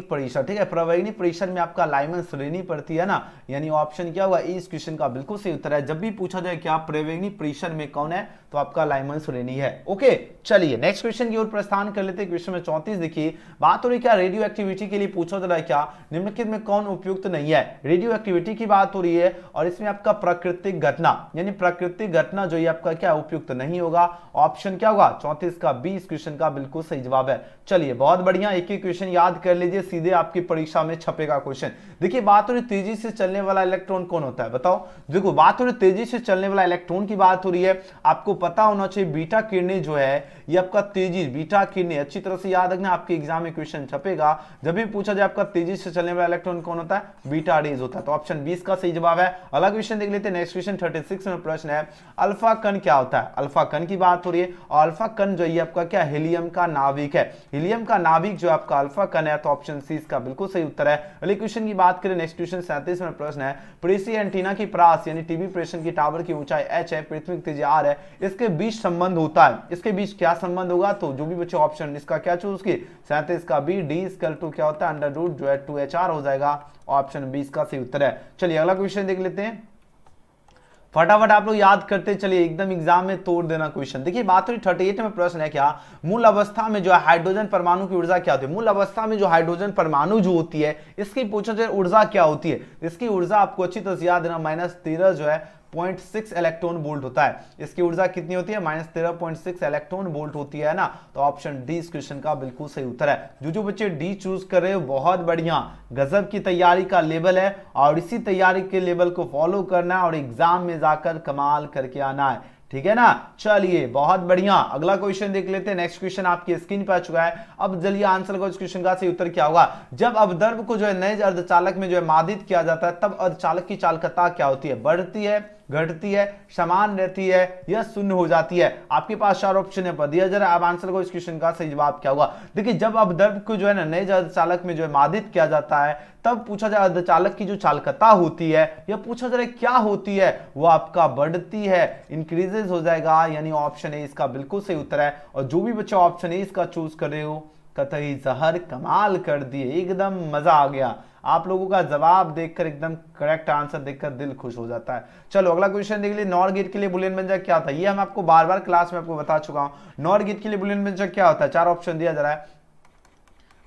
परिसर, ठीक है, प्रवेगिनी परिसर में आपका लाइमन श्रेणी पड़ती है ना, यानी ऑप्शन क्या होगा? इस क्वेश्चन का बिल्कुल सही उत्तर है। जब भी पूछा जाए क्या प्रवेगिनी परिसर में कौन है, तो आपका लाइमन सुरेनी है। ओके, चलिए नेक्स्ट क्वेश्चन की ओर प्रस्थान कर लेते हैं। क्वेश्चन में 34 देखिए, बात हो रही क्या रेडियो एक्टिविटी के लिए पूछा जा रहा है, क्या निम्नलिखित में कौन उपयुक्त नहीं है। रेडियो एक्टिविटी की बात हो रही है और इसमें आपका प्राकृतिक घटना यानी प्राकृतिक घटना जो ये आपका क्या उपयुक्त नहीं होगा। ऑप्शन क्या होगा 34 का बी इस क्वेश्चन का बिल्कुल सही जवाब है। चलिए बहुत बढ़िया, एक ही क्वेश्चन याद कर लीजिए, सीधे आपकी परीक्षा में छपेगा क्वेश्चन। देखिए बात हो रही तेजी से चलने वाला इलेक्ट्रॉन कौन होता है, बताओ। देखो बात हो रही तेजी से चलने वाला इलेक्ट्रॉन की बात हो रही है, आपको पता होना चाहिए बीटा किरणें जो है ये आपका तेजी बीटा किरणें अच्छी तरह से याद रखना, आपके एग्जाम में क्वेश्चन छपेगा। जब भी पूछा जाए आपका तेजी से चलने वाला इलेक्ट्रॉन कौन होता है, बीटा रेज होता है। तो ऑप्शन 20 का सही जवाब है। अगला क्वेश्चन देख लेते हैं। नेक्स्ट क्वेश्चन 36 में प्रश्न है, अल्फा कण क्या होता है। अल्फा कण की बात हो रही है और अल्फा कण जो है आपका क्या हीलियम का नाभिक है। हीलियम का नाभिक जो आपका अल्फा कण है, तो ऑप्शन सी इसका बिल्कुल सही उत्तर है। अगले क्वेश्चन की बात करें, नेक्स्ट क्वेश्चन 37 में प्रश्न है, प्रेषी एंटीना की प्रास यानी टीवी प्रेषण की टावर की ऊंचाई h है, पृथ्वी की तेजी r है, इसके बीच संबंध होता है। इसके बीच क्या संबंध होगा, तो जो भी बच्चे ऑप्शन इसका क्या चूज की 37 का बी, डी इक्वल टू क्या होता है अंडर रूट जो है 2HR हो जाएगा। ऑप्शन 20 का सही उत्तर है। चलिए अगला क्वेश्चन देख लेते हैं, फटाफट आप लोग याद करते चलिए, एकदम एग्जाम में तोड़ देना क्वेश्चन। देखिए बात हुई 38 में प्रश्न है, क्या मूल अवस्था में जो है हाइड्रोजन परमाणु की ऊर्जा क्या होती है। मूल अवस्था में जो हाइड्रोजन परमाणु जो होती है इसकी पूछा जाए ऊर्जा क्या होती है। इसकी ऊर्जा आपको अच्छी तरह से याद देना, -13 जो है 0.6 इलेक्ट्रॉन वोल्ट होता है। इसकी ऊर्जा कितनी होती है, -13.6 इलेक्ट्रॉन वोल्ट होती है ना। तो ऑप्शन डी इस क्वेश्चन का बिल्कुल सही उत्तर है। जो बच्चे डी चूज कर रहे हो बहुत बढ़िया, गजब की तैयारी का लेवल है और इसी तैयारी के लेवल को फॉलो करना है और एग्जाम में जाकर कमाल करके आना है, ठीक है ना। चलिए बहुत बढ़िया, अगला क्वेश्चन देख लेते हैं। नेक्स्ट क्वेश्चन आपकी स्क्रीन पर आ चुका है। अब चलिए आंसर को, इस क्वेश्चन का सही उत्तर क्या होगा। जब अवदर्भ को जो है नए अर्धचालक में जो है मादित किया जाता है, तब अर्धचालक की चालकता क्या होती है, बढ़ती है, घटती है, समान रहती है या शून्य हो जाती है। आपके पास 4 ऑप्शन है, दिया जा रहा है। अब आंसर को, इस क्वेश्चन का सही जवाब क्या होगा। देखिए जब अवदर्भ को जो है ना नए अर्धचालक में जो है मादित किया जाता है, तब पूछा जाए अर्धचालक की जो चालकता होती है या पूछा जाए क्या होती है, वो आपका बढ़ती है, इंक्रीजेस हो जाएगा। यानी ऑप्शन ए इसका बिल्कुल सही उत्तर है। और जो भी बच्चा ऑप्शन ए इसका चूज कर रहे हो, कतई जहर कमाल कर दिए, एकदम मजा आ गया। आप लोगों का जवाब देखकर, एकदम करेक्ट आंसर देखकर दिल खुश हो जाता है। चलो अगला क्वेश्चन देख लीजिए, नॉर गेट के लिए बुलियन व्यंजक क्या था। ये हम आपको बार बार क्लास में आपको बता चुका हूं। नॉर गेट के लिए बुलियन व्यंजक क्या होता है, 4 ऑप्शन दिया जा रहा है।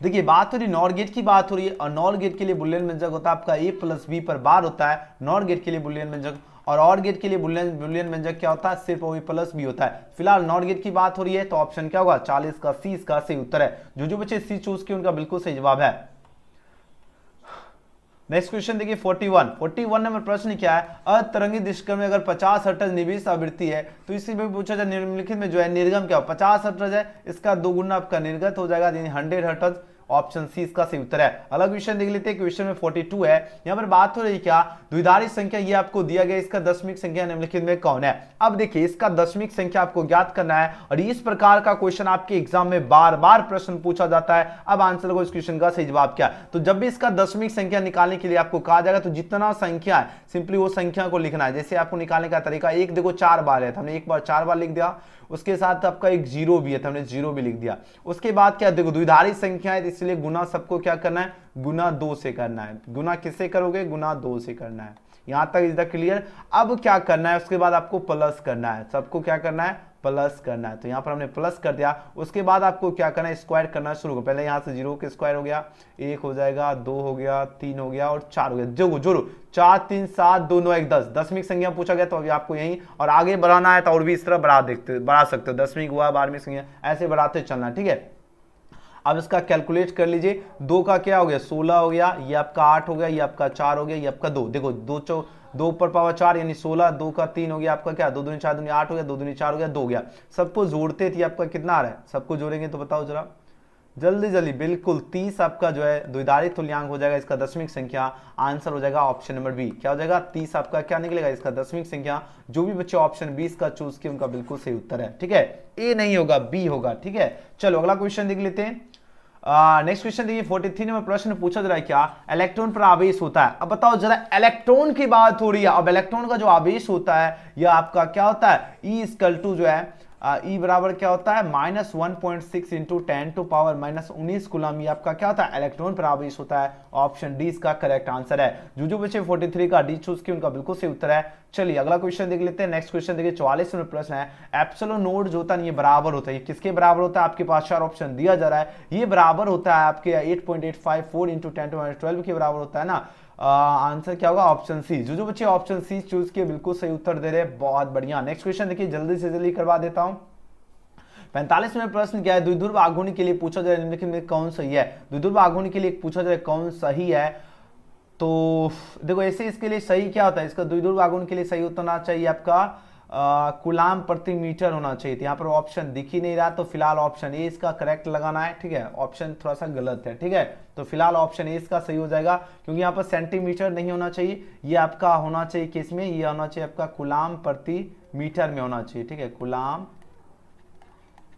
देखिए बात हो रही नॉर गेट की बात हो रही है और नॉर गेट के लिए बुलियन व्यंजक होता है आपका a+b पर बार होता है नॉर गेट के लिए बुलियन व्यंजक। और ऑर गेट के लिए बुलियन व्यंजक क्या होता है, सिर्फ a+b होता है। फिलहाल नॉर गेट की बात हो रही है, तो ऑप्शन क्या होगा 40 का सी इसका सही उत्तर है। जो बच्चे सी चूज किए उनका बिल्कुल सही जवाब है। नेक्स्ट क्वेश्चन देखिए 41 नंबर प्रश्न क्या है, अतरंगी दिशक्रम में अगर 50 हर्ट्ज निविष्ट आवृत्ति है, तो इसी में पूछा जाए निम्नलिखित में जो है निर्गम क्या हो। 50 हर्ट्ज है, इसका 2 गुना आपका निर्गत हो जाएगा, यानी 100 हर्ट्ज। ऑप्शन सी इसका सही उत्तर है। अलग क्वेश्चन देख लेते हैं, क्वेश्चन में 42 है। यहां पर बात हो रही है क्या, द्विधारी संख्या ये आपको दिया गया, इसका दशमिक संख्या निम्नलिखित में कौन है। अब देखिए इसका दशमिक संख्या आपको ज्ञात करना है और इस प्रकार का क्वेश्चन आपके एग्जाम में बार बार प्रश्न पूछा जाता है। अब आंसर को, इस क्वेश्चन का सही जवाब क्या है। तो जब भी इसका दशमिक संख्या निकालने के लिए आपको कहा जाएगा, तो जितना संख्या है सिंपली वो संख्या को लिखना है। जैसे आपको निकालने का तरीका, एक देखो 4 बार है, हमने एक बार 4 बार लिख दिया, उसके साथ आपका एक 0 भी है, तो हमने 0 भी लिख दिया। उसके बाद क्या, देखो द्विधारी संख्या है, इसलिए गुना सबको क्या करना है, गुना 2 से करना है। गुना किससे करोगे, गुना 2 से करना है। यहां तक इज द क्लियर। अब क्या करना है, उसके बाद आपको प्लस करना है, सबको क्या करना है, प्लस करना है। तो यहां पर हमने प्लस कर दिया। उसके बाद आपको क्या करना है, स्क्वायर करना शुरू करो। पहले यहां से 0 के स्क्वायर हो गया, 1 हो जाएगा, 2 हो गया, 3 हो गया और 4 हो गया। जोड़ो 4 3 7 2 9 1 10 दशमिक संख्या पूछा गया, तो अभी आपको यही और आगे बढ़ाना है, तो और भी इस तरह बढ़ा सकते हो। दशमिक हुआ, 12वीं संख्या, ऐसे बढ़ाते चलना, ठीक है। अब इसका कैलकुलेट कर लीजिए, 2 का क्या हो गया 16 हो गया, ये आपका 8 हो गया, ये आपका 4 हो गया, ये आपका 2। देखो 2 ऊपर पावर 4 यानी 16, 2 का 3 हो गया आपका क्या, 2 दूनी 4 दूनी 8 हो गया, 2 दूनी 4 हो गया, 2 हो गया। सबको जोड़ते थे, आपका कितना आ रहा है, सबको जोड़ेंगे तो बताओ जरा जल्दी, बिल्कुल 30 आपका जो है द्विधारी तुल्यांक हो जाएगा, इसका दशमिक संख्या। आंसर हो जाएगा ऑप्शन नंबर बी, क्या हो जाएगा 30 आपका क्या निकलेगा, इसका दशमिक संख्या। जो भी बच्चे ऑप्शन 20 का चूज किए उनका बिल्कुल सही उत्तर है, ठीक है। ए नहीं होगा, बी होगा, ठीक है। चलो अगला क्वेश्चन देख लेते हैं। नेक्स्ट क्वेश्चन देखिए 43 में प्रश्न पूछा जा रहा है, क्या इलेक्ट्रॉन पर आवेश होता है। अब बताओ जरा, इलेक्ट्रॉन की बात हो रही है। अब इलेक्ट्रॉन का जो आवेश होता है यह आपका क्या होता है, ई इक्वल टू जो है ई बराबर क्या होता है, -1.6 इंटू 10⁻⁻19 कूलम। ये आपका क्या होता है, इलेक्ट्रॉन पर आवेश होता है। ऑप्शन डी इसका करेक्ट आंसर है। जो बच्चे 43 का डी चूज किए उनका बिल्कुल सही उत्तर है। चलिए अगला क्वेश्चन देख लेते हैं। नेक्स्ट क्वेश्चन देखिए 44 नंबर प्रश्न है। एप्सिलॉन नोड जो होता है ये बराबर होता है, ये किसके बराबर होता है? आपके पास 4 ऑप्शन दिया जा रहा है, ये बराबर होता है आपके 8.854 इंटू 10⁻12 के बराबर होता है ना। आंसर क्या होगा? Option C. जो बच्चे ऑप्शन सी चूज किए बिल्कुल सही उत्तर दे रहे हैं, बहुत बढ़िया। नेक्स्ट क्वेश्चन देखिए जल्दी से जल्दी करवा देता हूं। 45वें प्रश्न क्या है? द्विध्रुव आघूर्ण के लिए पूछा जाए निम्नलिखित में कौन सही है? द्विध्रुव आघूर्ण के लिए पूछा जाए कौन सही है, तो देखो ऐसे इसके लिए सही क्या होता है? इसका द्विध्रुव आघूर्ण के लिए सही होना चाहिए आपका कूलाम प्रति मीटर होना चाहिए। तो यहाँ पर ऑप्शन दिख ही नहीं रहा, तो फिलहाल ऑप्शन ए इसका करेक्ट लगाना है, ठीक है। ऑप्शन थोड़ा सा गलत है, ठीक है, तो फिलहाल ऑप्शन ए इसका सही हो जाएगा, क्योंकि यहाँ पर सेंटीमीटर नहीं होना चाहिए, ये आपका होना चाहिए किस में? ये होना चाहिए आपका कूलाम प्रति मीटर में होना चाहिए, ठीक है, कूलाम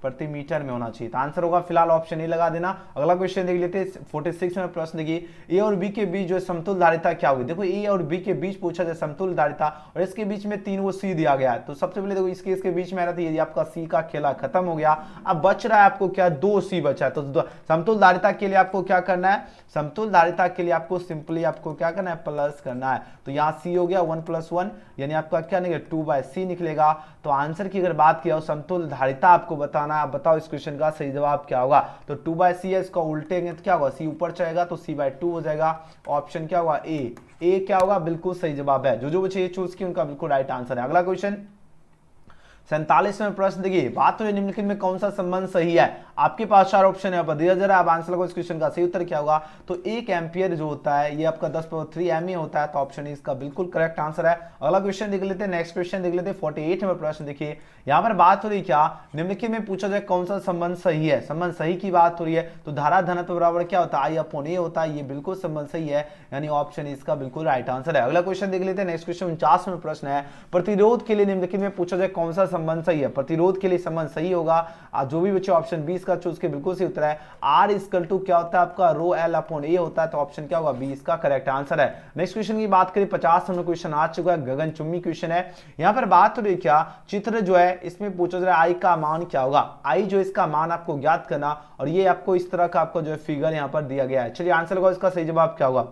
प्रति मीटर में होना चाहिए। तो आंसर होगा फिलहाल ऑप्शन ए लगा देना। अगला क्वेश्चन देख लेते हैं 46 में प्रश्न देखिए, ए और बी के बीच जो समतुल धारिता क्या होगी? देखो ए और बी के बीच पूछा जाए समतुल धारिता, और इसके बीच में 3 वो सी दिया गया है। तो सबसे पहले देखो इसके बीच में आ रहा था, ये आपका सी का खेला खत्म हो गया। अब बच रहा है आपको क्या? 2 सी बचा है। तो समतुल धारिता के लिए आपको क्या करना है? समतुल धारिता के लिए आपको सिंपली आपको क्या करना है? प्लस करना है। तो यहाँ सी हो गया 1 + 1, यानी आपका क्या निकलेगा? 2/c निकलेगा। तो आंसर की अगर बात किया समतुल धारिता आपको बताना है, आप बताओ इस क्वेश्चन का सही जवाब क्या होगा? तो 2/c है, इसका उल्टेंगे तो क्या होगा? c ऊपर चढ़ेगा तो c/2 हो जाएगा। ऑप्शन क्या होगा? ए क्या होगा? बिल्कुल सही जवाब है। जो बच्चे ये चूज किए उनका बिल्कुल राइट आंसर है। अगला क्वेश्चन 47वें प्रश्न देखिए, बात हुई निम्नलिखित में कौन सा संबंध सही है? आपके पास 4 ऑप्शन है, दिया जरा आप आंसर लगाओ इस क्वेश्चन का सही उत्तर क्या होगा? तो 1 एम्पियर जो होता है ये आपका 10³ mA होता है, तो ऑप्शन इसका बिल्कुल करेक्ट आंसर है। अगला क्वेश्चन देख लेते हैं, नेक्स्ट क्वेश्चन देख लेते हैं 48 नंबर प्रश्न देखिए, यहाँ पर बात हो रही क्या? निम्नलिखित में पूछा जाए कौन सा संबंध सही है? संबंध सही की बात हो रही है, तो धारा घनत्व बराबर क्या होता है? I/A होता है, ये बिल्कुल संबंध सही है, यानी ऑप्शन इसका बिल्कुल राइट आंसर है। अगला क्वेश्चन देख लेते हैं, नेक्स्ट क्वेश्चन 49 में प्रश्न है, प्रतिरोध के लिए निम्नलिखित में पूछा जाए कौन सा संबंध सही है? प्रतिरोध के लिए संबंध सही होगा, जो भी बच्चे ऑप्शन 20 का चूज के बिल्कुल सही उत्तर है। R = क्या होता है आपका? ρL/A होता है, तो ऑप्शन क्या होगा? 20 का करेक्ट आंसर है। नेक्स्ट क्वेश्चन की बात करें 50 नंबर क्वेश्चन आ चुका है, गगनचुंबी क्वेश्चन है। यहाँ पर बात हो रही क्या? चित्र जो है इसमें पूछा जा रहा है I का मान क्या होगा? I जो इसका मान आपको ज्ञात करना, और ये आपको इस तरह का आपको जो है फिगर यहाँ पर दिया गया है। चलिए आंसर लगाओ, इसका सही जवाब क्या होगा?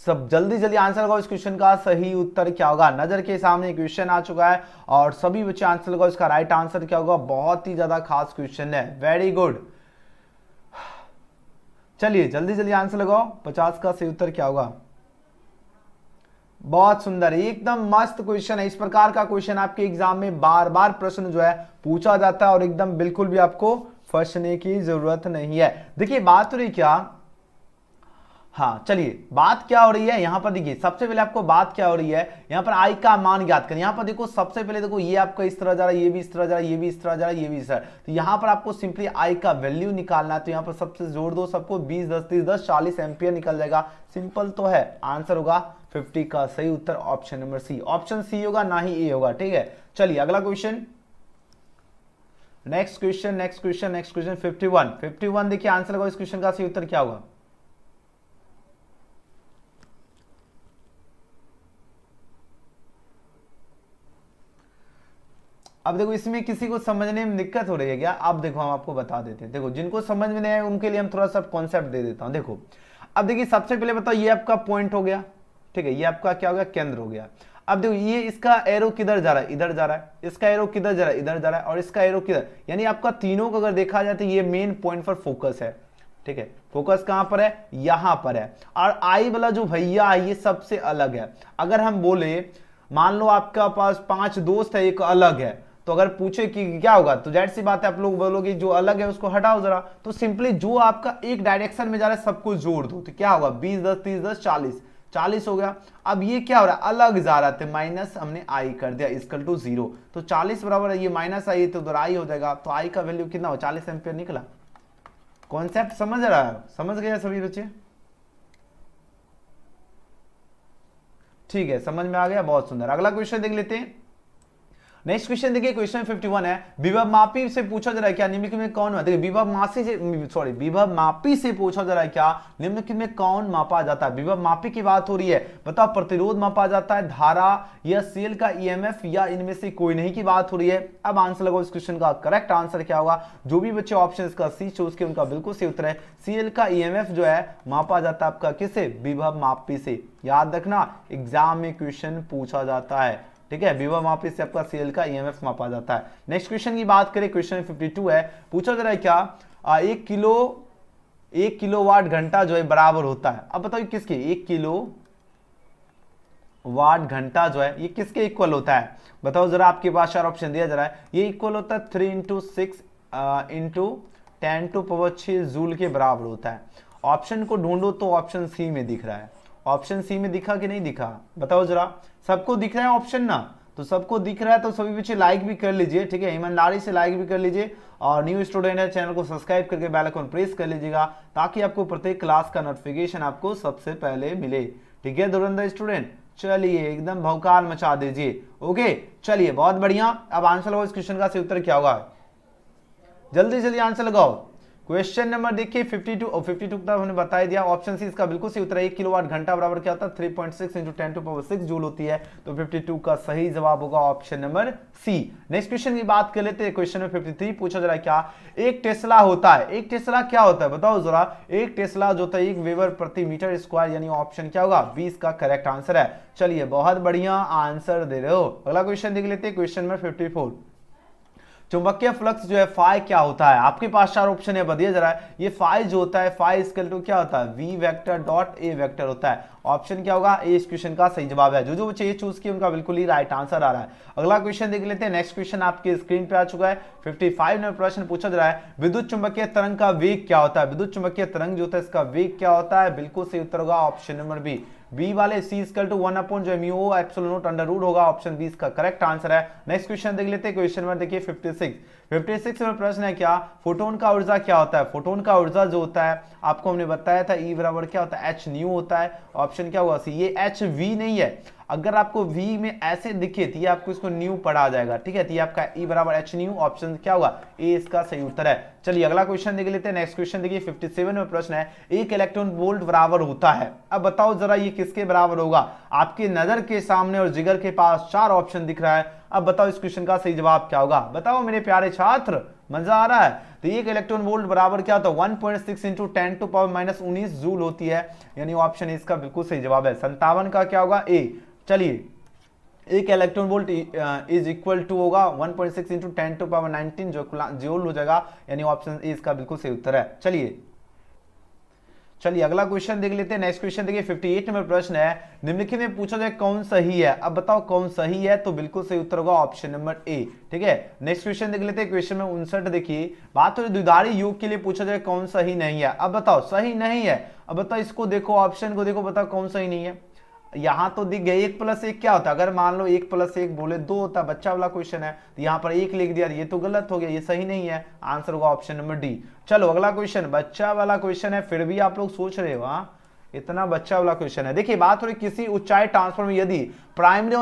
सब जल्दी आंसर लगाओ इस क्वेश्चन का सही उत्तर क्या होगा? नजर के सामने क्वेश्चन आ चुका है और सभी बच्चे आंसर लगाओ, इसका राइट आंसर क्या होगा? बहुत ही ज्यादा खास क्वेश्चन है, वेरी गुड। चलिए जल्दी आंसर लगाओ, 50 का सही उत्तर क्या होगा? बहुत सुंदर, एकदम मस्त क्वेश्चन है। इस प्रकार का क्वेश्चन आपके एग्जाम में बार बार प्रश्न जो है पूछा जाता है, और एकदम बिल्कुल भी आपको फंसने की जरूरत नहीं है। देखिए बात हो रही क्या? हाँ चलिए बात क्या हो रही है यहाँ पर? देखिए सबसे पहले आपको बात क्या हो रही है, यहाँ पर I का मान ज्ञात करें। यहाँ पर देखो सबसे पहले देखो ये आपका इस तरह जा रहा है, ये भी इस तरह जा रहा है, ये भी इस तरह जा रहा है, ये भी इस तरह। तो यहाँ पर आपको सिंपली I का वैल्यू निकालना है, तो यहाँ पर सबसे जोड़ दो सबको, 20 10 30 10 40 एम्पियर निकल जाएगा। सिंपल तो है, आंसर होगा 50 का सही उत्तर option number C. Option C होगा, ना ही ए होगा, ठीक है। चलिए अगला क्वेश्चन, नेक्स्ट क्वेश्चन 51 देखिए आंसर लगाओ, इस क्वेश्चन का सही उत्तर क्या होगा? अब देखो इसमें किसी को समझने में दिक्कत हो रही है क्या? अब देखो हम आपको बता देते हैं। देखो जिनको समझ में नहीं आए उनके लिए हम थोड़ा सा कॉन्सेप्ट दे देता हूं। देखो अब देखिए सबसे पहले बताओ, ये आपका पॉइंट हो गया, ठीक है, ये आपका क्या हो गया? केंद्र हो गया। अब देखो ये इसका एरो किधर जा रहा है? इधर जा रहा है। इसका एरो किधर जा रहा है? इधर जा रहा है। और इसका एरो किधर, यानी आपका तीनों को अगर देखा जाए तो ये मेन पॉइंट पर फोकस है, ठीक है। फोकस कहां पर है? यहां पर है। और आई वाला जो भैया है ये सबसे अलग है। अगर हम बोले मान लो आपका पास 5 दोस्त है, एक अलग है, तो अगर पूछे कि क्या होगा, तो जाहिर सी बात है आप लोग बोलोगे जो अलग है उसको हटाओ जरा। तो सिंपली जो आपका एक डायरेक्शन में जा रहा है सबको जोड़ दो, तो क्या होगा? 20 10 30 10 40 हो गया। अब ये क्या हो रहा है? अलग जा रहा था, माइनस हमने आई कर दिया = 0। तो 40 बराबर है, ये माइनस आई तो उधर आई हो जाएगा। तो आई का वैल्यू कितना हो? 40 एम्पियर निकला। कॉन्सेप्ट समझ रहा है? समझ गए सभी बच्चे? ठीक है, समझ में आ गया, बहुत सुंदर। अगला क्वेश्चन देख लेते हैं। नेक्स्ट क्वेश्चन देखिए, क्वेश्चन 51 है, विभव मापी से पूछा जा रहा है क्या निम्नलिखित में कौन, देखिए विभव मापी से पूछा जा रहा है क्या निम्नलिखित में कौन मापा जाता है। विभव मापी की बात हो रही है, बताओ प्रतिरोध मापा जाता है, धारा या सेल का ईएमएफ या इनमें से कोई नहीं की बात हो रही है। अब आंसर लगाओ इस क्वेश्चन का, करेक्ट आंसर क्या होगा। जो भी बच्चे ऑप्शन इसका सी चूज किए उनका बिल्कुल सही उत्तर है, सेल का ईएमएफ जो है मापा जाता है आपका किससे, विभव मापी से। याद रखना एग्जाम में क्वेश्चन पूछा जाता है, ठीक है, विभव मापी से आपका सेल का ईएमएफ मापा जाता है। नेक्स्ट क्वेश्चन की बात करें, क्वेश्चन 52 है, पूछा जा रहा है क्या 1 किलोवाट घंटा जो है बराबर होता है। अब बताओ किसके, 1 किलोवाट घंटा जो है ये किसके इक्वल होता है, बताओ जरा। आपके पास 4 ऑप्शन दिया जा रहा है, ये इक्वल होता है 3 × 6 × 10⁻⁶ जूल के बराबर होता है। ऑप्शन को ढूंढो तो ऑप्शन सी में दिख रहा है, ऑप्शन सी में दिखा कि नहीं दिखा, बताओ जरा। सबको दिख रहा है ऑप्शन ना, तो सबको दिख रहा है तो सभी बच्चे लाइक भी कर लीजिए, ठीक है, ईमानदारी से लाइक भी कर लीजिए, और न्यू स्टूडेंट है चैनल को सब्सक्राइब करके बेल आइकन प्रेस कर लीजिएगा ताकि आपको प्रत्येक क्लास का नोटिफिकेशन आपको सबसे पहले मिले, ठीक है धुरंधर स्टूडेंट। चलिए एकदम भौकाल मचा दीजिए, ओके चलिए बहुत बढ़िया। अब आंसर लगाओ इस क्वेश्चन का सही उत्तर क्या होगा, जल्दी जल्दी आंसर लगाओ। क्वेश्चन नंबर देखिए 52 और 52 तक हमने बता दिया, ऑप्शन सी इसका बिल्कुल सही उत्तर है। 1 किलोवाट घंटा बराबर क्या होता है 3.6 × 10⁻⁶ जूल होती है, तो 52 का सही जवाब होगा option number C. Next question की बात कर लेते हैं, क्वेश्चन नंबर 53 पूछा जा रहा है क्या एक टेस्ला होता है। एक टेस्ला क्या होता है बताओ जरा, एक टेस्ला जो होता है 1 वेबर प्रति मीटर स्क्वायर, यानी ऑप्शन क्या होगा 20 का करेक्ट आंसर है। चलिए बहुत बढ़िया आंसर दे रहे हो। अगला क्वेश्चन देख लेते हैं, क्वेश्चन नंबर 54, चुंबकीय फ्लक्स जो है फाई क्या होता है। आपके पास 4 ऑप्शन है, दिया जा रहा है ये फाई जो होता है, फाई इक्वल टू क्या होता है v vector dot a vector होता है। ऑप्शन क्या होगा ए इस क्वेश्चन का सही जवाब है। जो बच्चे ये चूज किए उनका बिल्कुल ही राइट आंसर आ रहा है। अगला क्वेश्चन देख लेते हैं, नेक्स्ट क्वेश्चन आपके स्क्रीन पे आ चुका है। 55 में प्रश्न पूछा जा रहा है विद्युत चुंबकीय तरंग का वेग क्या होता है। विद्युत चुंबकीय तरंग जो होता है इसका वेग क्या होता है, बिल्कुल सही उत्तर होगा ऑप्शन नंबर बी। बी वाले c इक्वल टू 1 अपॉन जो mu epsilon naught under root होगा, ऑप्शन बी इसका करेक्ट आंसर है। नेक्स्ट क्वेश्चन देख लेते हैं, क्वेश्चन नंबर देखिए 56 में प्रश्न है क्या फोटोन का ऊर्जा क्या होता है। फोटोन का ऊर्जा जो होता है आपको हमने बताया था E बराबर क्या होता है h न्यू होता है, ऑप्शन क्या होगा सी। ये h v नहीं है, अगर आपको v में ऐसे दिखे तो ये आपको इसको न्यू पढ़ा जाएगा, ठीक है, तो ये आपका E बराबर h न्यू, ऑप्शन क्या होगा ए इसका सही उत्तर है। चलिए अगला क्वेश्चन देख लेते हैं। नेक्स्ट क्वेश्चन देखिए 57 में प्रश्न है 1 इलेक्ट्रॉन वोल्ट बराबर होता है। अब बताओ जरा ये किसके बराबर होगा। आपकी नजर के सामने और जिगर के पास 4 ऑप्शन दिख रहा है। अब बताओ इस क्वेश्चन का सही जवाब क्या होगा, बताओ मेरे प्यारे छात्र, मजा आ रहा है। तो 1 इलेक्ट्रॉन वोल्ट बराबर क्या होता है 1.6 × 10⁻⁻⁹ जूल होती है, यानी ऑप्शन इसका बिल्कुल सही जवाब है। 57 का क्या होगा ए। चलिए 1 electron volt is equal to होगा 1.6 × 10⁻19 जो जूल हो जाएगा, यानी ऑप्शन ए इसका बिल्कुल सही उत्तर है। चलिए अगला क्वेश्चन देख लेते हैं। नेक्स्ट क्वेश्चन देखिए 58 नंबर प्रश्न है निम्नलिखित में पूछा जाए कौन सही है। अब बताओ कौन सही है, तो बिल्कुल सही उत्तर होगा ऑप्शन नंबर ए, ठीक है। नेक्स्ट क्वेश्चन देख लेते हैं, क्वेश्चन में 59 देखिए बात हो द्विधारी योग के लिए पूछा जाए कौन सही नहीं है। अब बताओ सही नहीं है, अब बताओ इसको देखो, ऑप्शन को देखो, बताओ कौन सही नहीं है। यहां तो दिख गया 1 + 1 क्या होता है, अगर मान लो 1 + 1 बोले 2 होता, बच्चा वाला क्वेश्चन है, तो यहाँ पर 1 लिख दिया, ये तो गलत हो गया, ये सही नहीं है, आंसर होगा ऑप्शन नंबर डी। चलो अगला क्वेश्चन बच्चा वाला क्वेश्चन है, फिर भी आप लोग सोच रहे हो हाँ इतना बच्चा वाला क्वेश्चन है। देखिए बात हो रही किसी ऊंचाई ट्रांसफॉर्मर में यदि प्राइमरी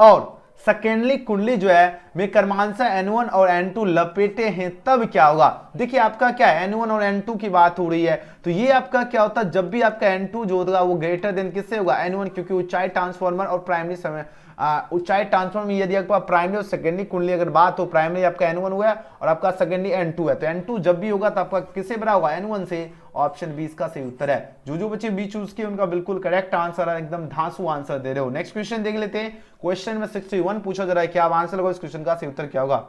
और सेकेंडरी कुंडली जो है में क्रमांशः N1 और N2 लपेटे हैं तब क्या होगा। देखिए आपका क्या है N1 और N2 की बात हो रही है, तो ये आपका क्या होता है जब भी आपका N2 जो होगा वो ग्रेटर देन किससे होगा N1, क्योंकि ऊंचाई ट्रांसफॉर्मर और प्राइमरी समय ऊंचाई ट्रांसफॉर्मर में यदि आपका प्राइमरी और सेकेंडरी कुंडली अगर बात हो, प्राइमरी आपका N1 हुआ है और आपका सेकेंडरी N2 है, तो N2 जब भी होगा तो आपका किससे बना होगा N1 से, ऑप्शन बी इसका सही उत्तर है। जो बच्चे बी चूज किए उनका बिल्कुल करेक्ट आंसर है, एकदम धांसू आंसर दे रहे हो। नेक्स्ट क्वेश्चन देख लेते हैं, क्वेश्चन में 61 पूछा जा रहा है, क्या आप आंसर लगाओ इस क्वेश्चन का सही उत्तर क्या होगा।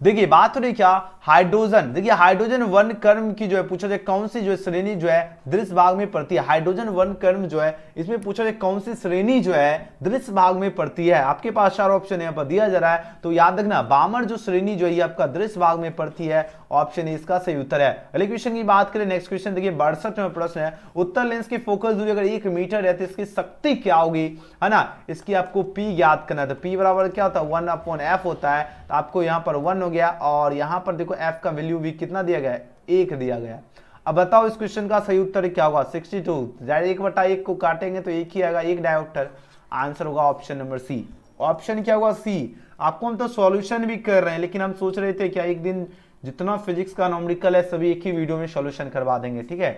देखिए बात हो रही क्या हाइड्रोजन, देखिए हाइड्रोजन वर्णक्रम की जो है पूछा जाए कौन सी जो है श्रेणी जो है दृश्य भाग में पड़ती है। हाइड्रोजन वर्णक्रम जो है इसमें पूछा जाए कौन सी श्रेणी जो है दृश्य भाग में पड़ती है। आपके पास 4 ऑप्शन यहाँ पर दिया जा रहा है, तो याद रखना बामर जो श्रेणी जो है ये आपका दृश्य भाग में पड़ती है, ऑप्शन इसका सही उत्तर है। अगले क्वेश्चन की बात करें, नेक्स्ट क्वेश्चन देखिए 62 में प्रश्न है उत्तर लेंस की फोकस दूरी अगर 1 मीटर है तो इसकी शक्ति क्या होगी, है ना, इसकी आपको P याद करना है। तो P बराबर क्या होता है 1/f होता है, तो आपको यहाँ पर 1 हो गया, और यहाँ पर देखो f का वैल्यू भी कितना दिया गया है 1 दिया गया। अब बताओ इस क्वेश्चन का सही उत्तर क्या होगा 62। 1/1 को काटेंगे तो एक ही आएगा, एक डायोप्टर। आंसर होगा ऑप्शन नंबर सी। ऑप्शन क्या होगा सी। आपको हम तो सॉल्यूशन भी कर रहे हैं, लेकिन हम सोच रहे थे क्या एक दिन जितना फिजिक्स का न्यूमेरिकल है सभी एक ही वीडियो में सॉल्यूशन करवा देंगे, ठीक है।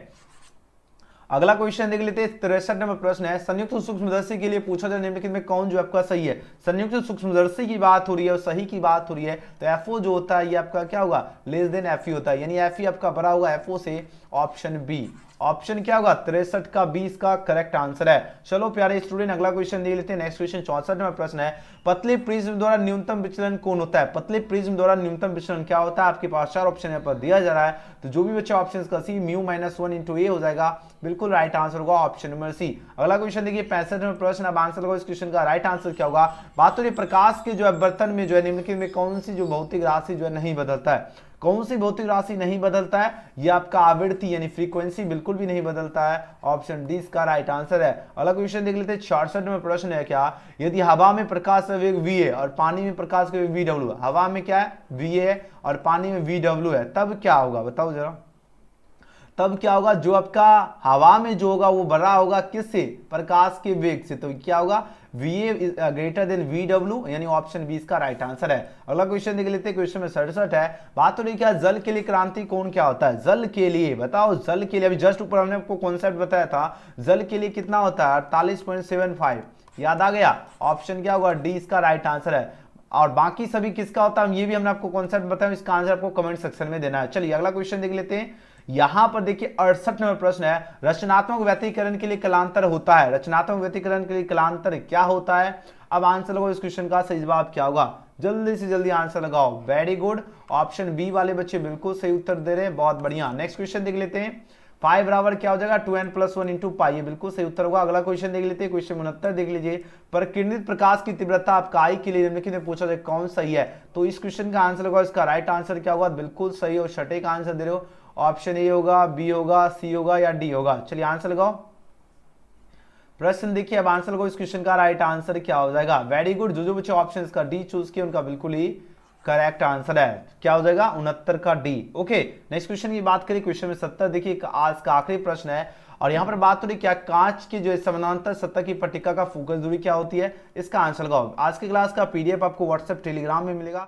अगला क्वेश्चन देख लेते हैं। 63 नंबर प्रश्न है, संयुक्त सूक्ष्मदर्शी के लिए पूछा जाए निम्नलिखित में कौन जो आपका सही है। संयुक्त सूक्ष्मदर्शी की बात हो रही है और सही की बात हो रही है, तो एफओ जो होता है ये आपका क्या होगा, लेस देन एफई होता है, यानी एफई आपका बड़ा होगा एफओ से। Option B. ऑप्शन क्या होगा 63 का 20 का करेक्ट आंसर है। चलो प्यारे स्टूडेंट अगला क्वेश्चन देख लेते हैं। नेक्स्ट क्वेश्चन 64 नंबर प्रश्न है, पतले प्रिज्म द्वारा न्यूनतम विचलन कौन होता है। पतले प्रिज्म द्वारा न्यूनतम विचलन क्या होता है, आपके पास 4 ऑप्शन यहाँ पर दिया जा रहा है, तो जो भी बच्चा ऑप्शन का सी म्यू -1 इंटू ए हो जाएगा, बिल्कुल राइट आंसर होगा ऑप्शन नंबर सी। अगला क्वेश्चन देखिए 65 नंबर प्रश्न। अब आंसर होगा इस क्वेश्चन का राइट आंसर क्या होगा। बात हो रही प्रकाश के जो है बर्तन में जो है निम्नलिखित में कौन सी जो भौतिक राशि जो है नहीं बदलता है। कौन सी भौतिक राशि नहीं बदलता है, ये आपका आवृत्ति यानी फ्रीक्वेंसी बिल्कुल भी नहीं बदलता है। ऑप्शन डी इसका राइट आंसर है। अगला क्वेश्चन देख लेते हैं 66 नंबर प्रश्न है क्या, यदि हवा में प्रकाश का वेग v है और पानी में प्रकाश का वेग v w है, हवा में क्या है v है और पानी में v w है, तब क्या होगा बताओ जरा। तब क्या होगा, जो आपका हवा में जो होगा वो बड़ा होगा किससे, प्रकाश के वेग से, तो क्या होगा Va ग्रेटर देन VW, यानी ऑप्शन बी इसका राइट आंसर है। अगला क्वेश्चन देख लेते हैं। क्वेश्चन में 67 है, बात हो रही क्या जल के लिए क्रांति कोण क्या होता है। जल के लिए बताओ, जल के लिए अभी जस्ट ऊपर हमने आपको कॉन्सेप्ट बताया था, जल के लिए कितना होता है 48.75, याद आ गया। ऑप्शन क्या होगा डी इसका राइट आंसर है। और बाकी सभी किसका होता है ये भी हमने आपको कॉन्सेप्ट बताया, इसका आंसर आपको कमेंट सेक्शन में देना है। चलिए अगला क्वेश्चन देख लेते हैं। यहां पर देखिए 68 नंबर प्रश्न है, रचनात्मक व्यतिकरण के लिए कलांतर होता है। रचनात्मक व्यतिकरण के लिए कलांतर क्या होता है। अब आंसर लगाओ इस क्वेश्चन का सही जवाब क्या होगा, जल्दी से जल्दी आंसर लगाओ। वेरी गुड, ऑप्शन बी वाले बच्चे बिल्कुल सही उत्तर दे रहे हैं, बहुत बढ़िया। नेक्स्ट क्वेश्चन देख लेते हैं। 5 बराबर क्या हो जाएगा 2n+1 इंटू पाई, ये बिल्कुल सही उत्तर होगा। अगला क्वेश्चन देख लेते हैं। क्वेश्चन 69 देख लीजिए, परिकिरणित प्रकाश की तीव्रता आपका आई के लिए निम्नलिखित में पूछा जाए कौन सही है, तो इस क्वेश्चन का आंसर होगा, इसका राइट आंसर क्या होगा, बिल्कुल सही और सटीक आंसर दे रहे हो। ऑप्शन ए होगा, बी होगा, सी होगा या डी होगा। चलिए आंसर लगाओ। प्रश्न देखिए, अब आंसर लगाओ इस क्वेश्चन का राइट आंसर क्या हो जाएगा। वेरी गुड, जो बच्चे ऑप्शन का डी चूज किए उनका बिल्कुल ही करेक्ट आंसर है, क्या हो जाएगा 69 का डी। ओके नेक्स्ट क्वेश्चन की बात करें। क्वेश्चन में 70 देखिए आज का आखिरी प्रश्न है, और यहां पर बात हो रही क्या कांच की जो समानांतर सतह की पट्टिका का फोकस दूरी क्या होती है, इसका आंसर लगाओ। आज की क्लास का पीडीएफ आपको व्हाट्सएप टेलीग्राम में मिलेगा।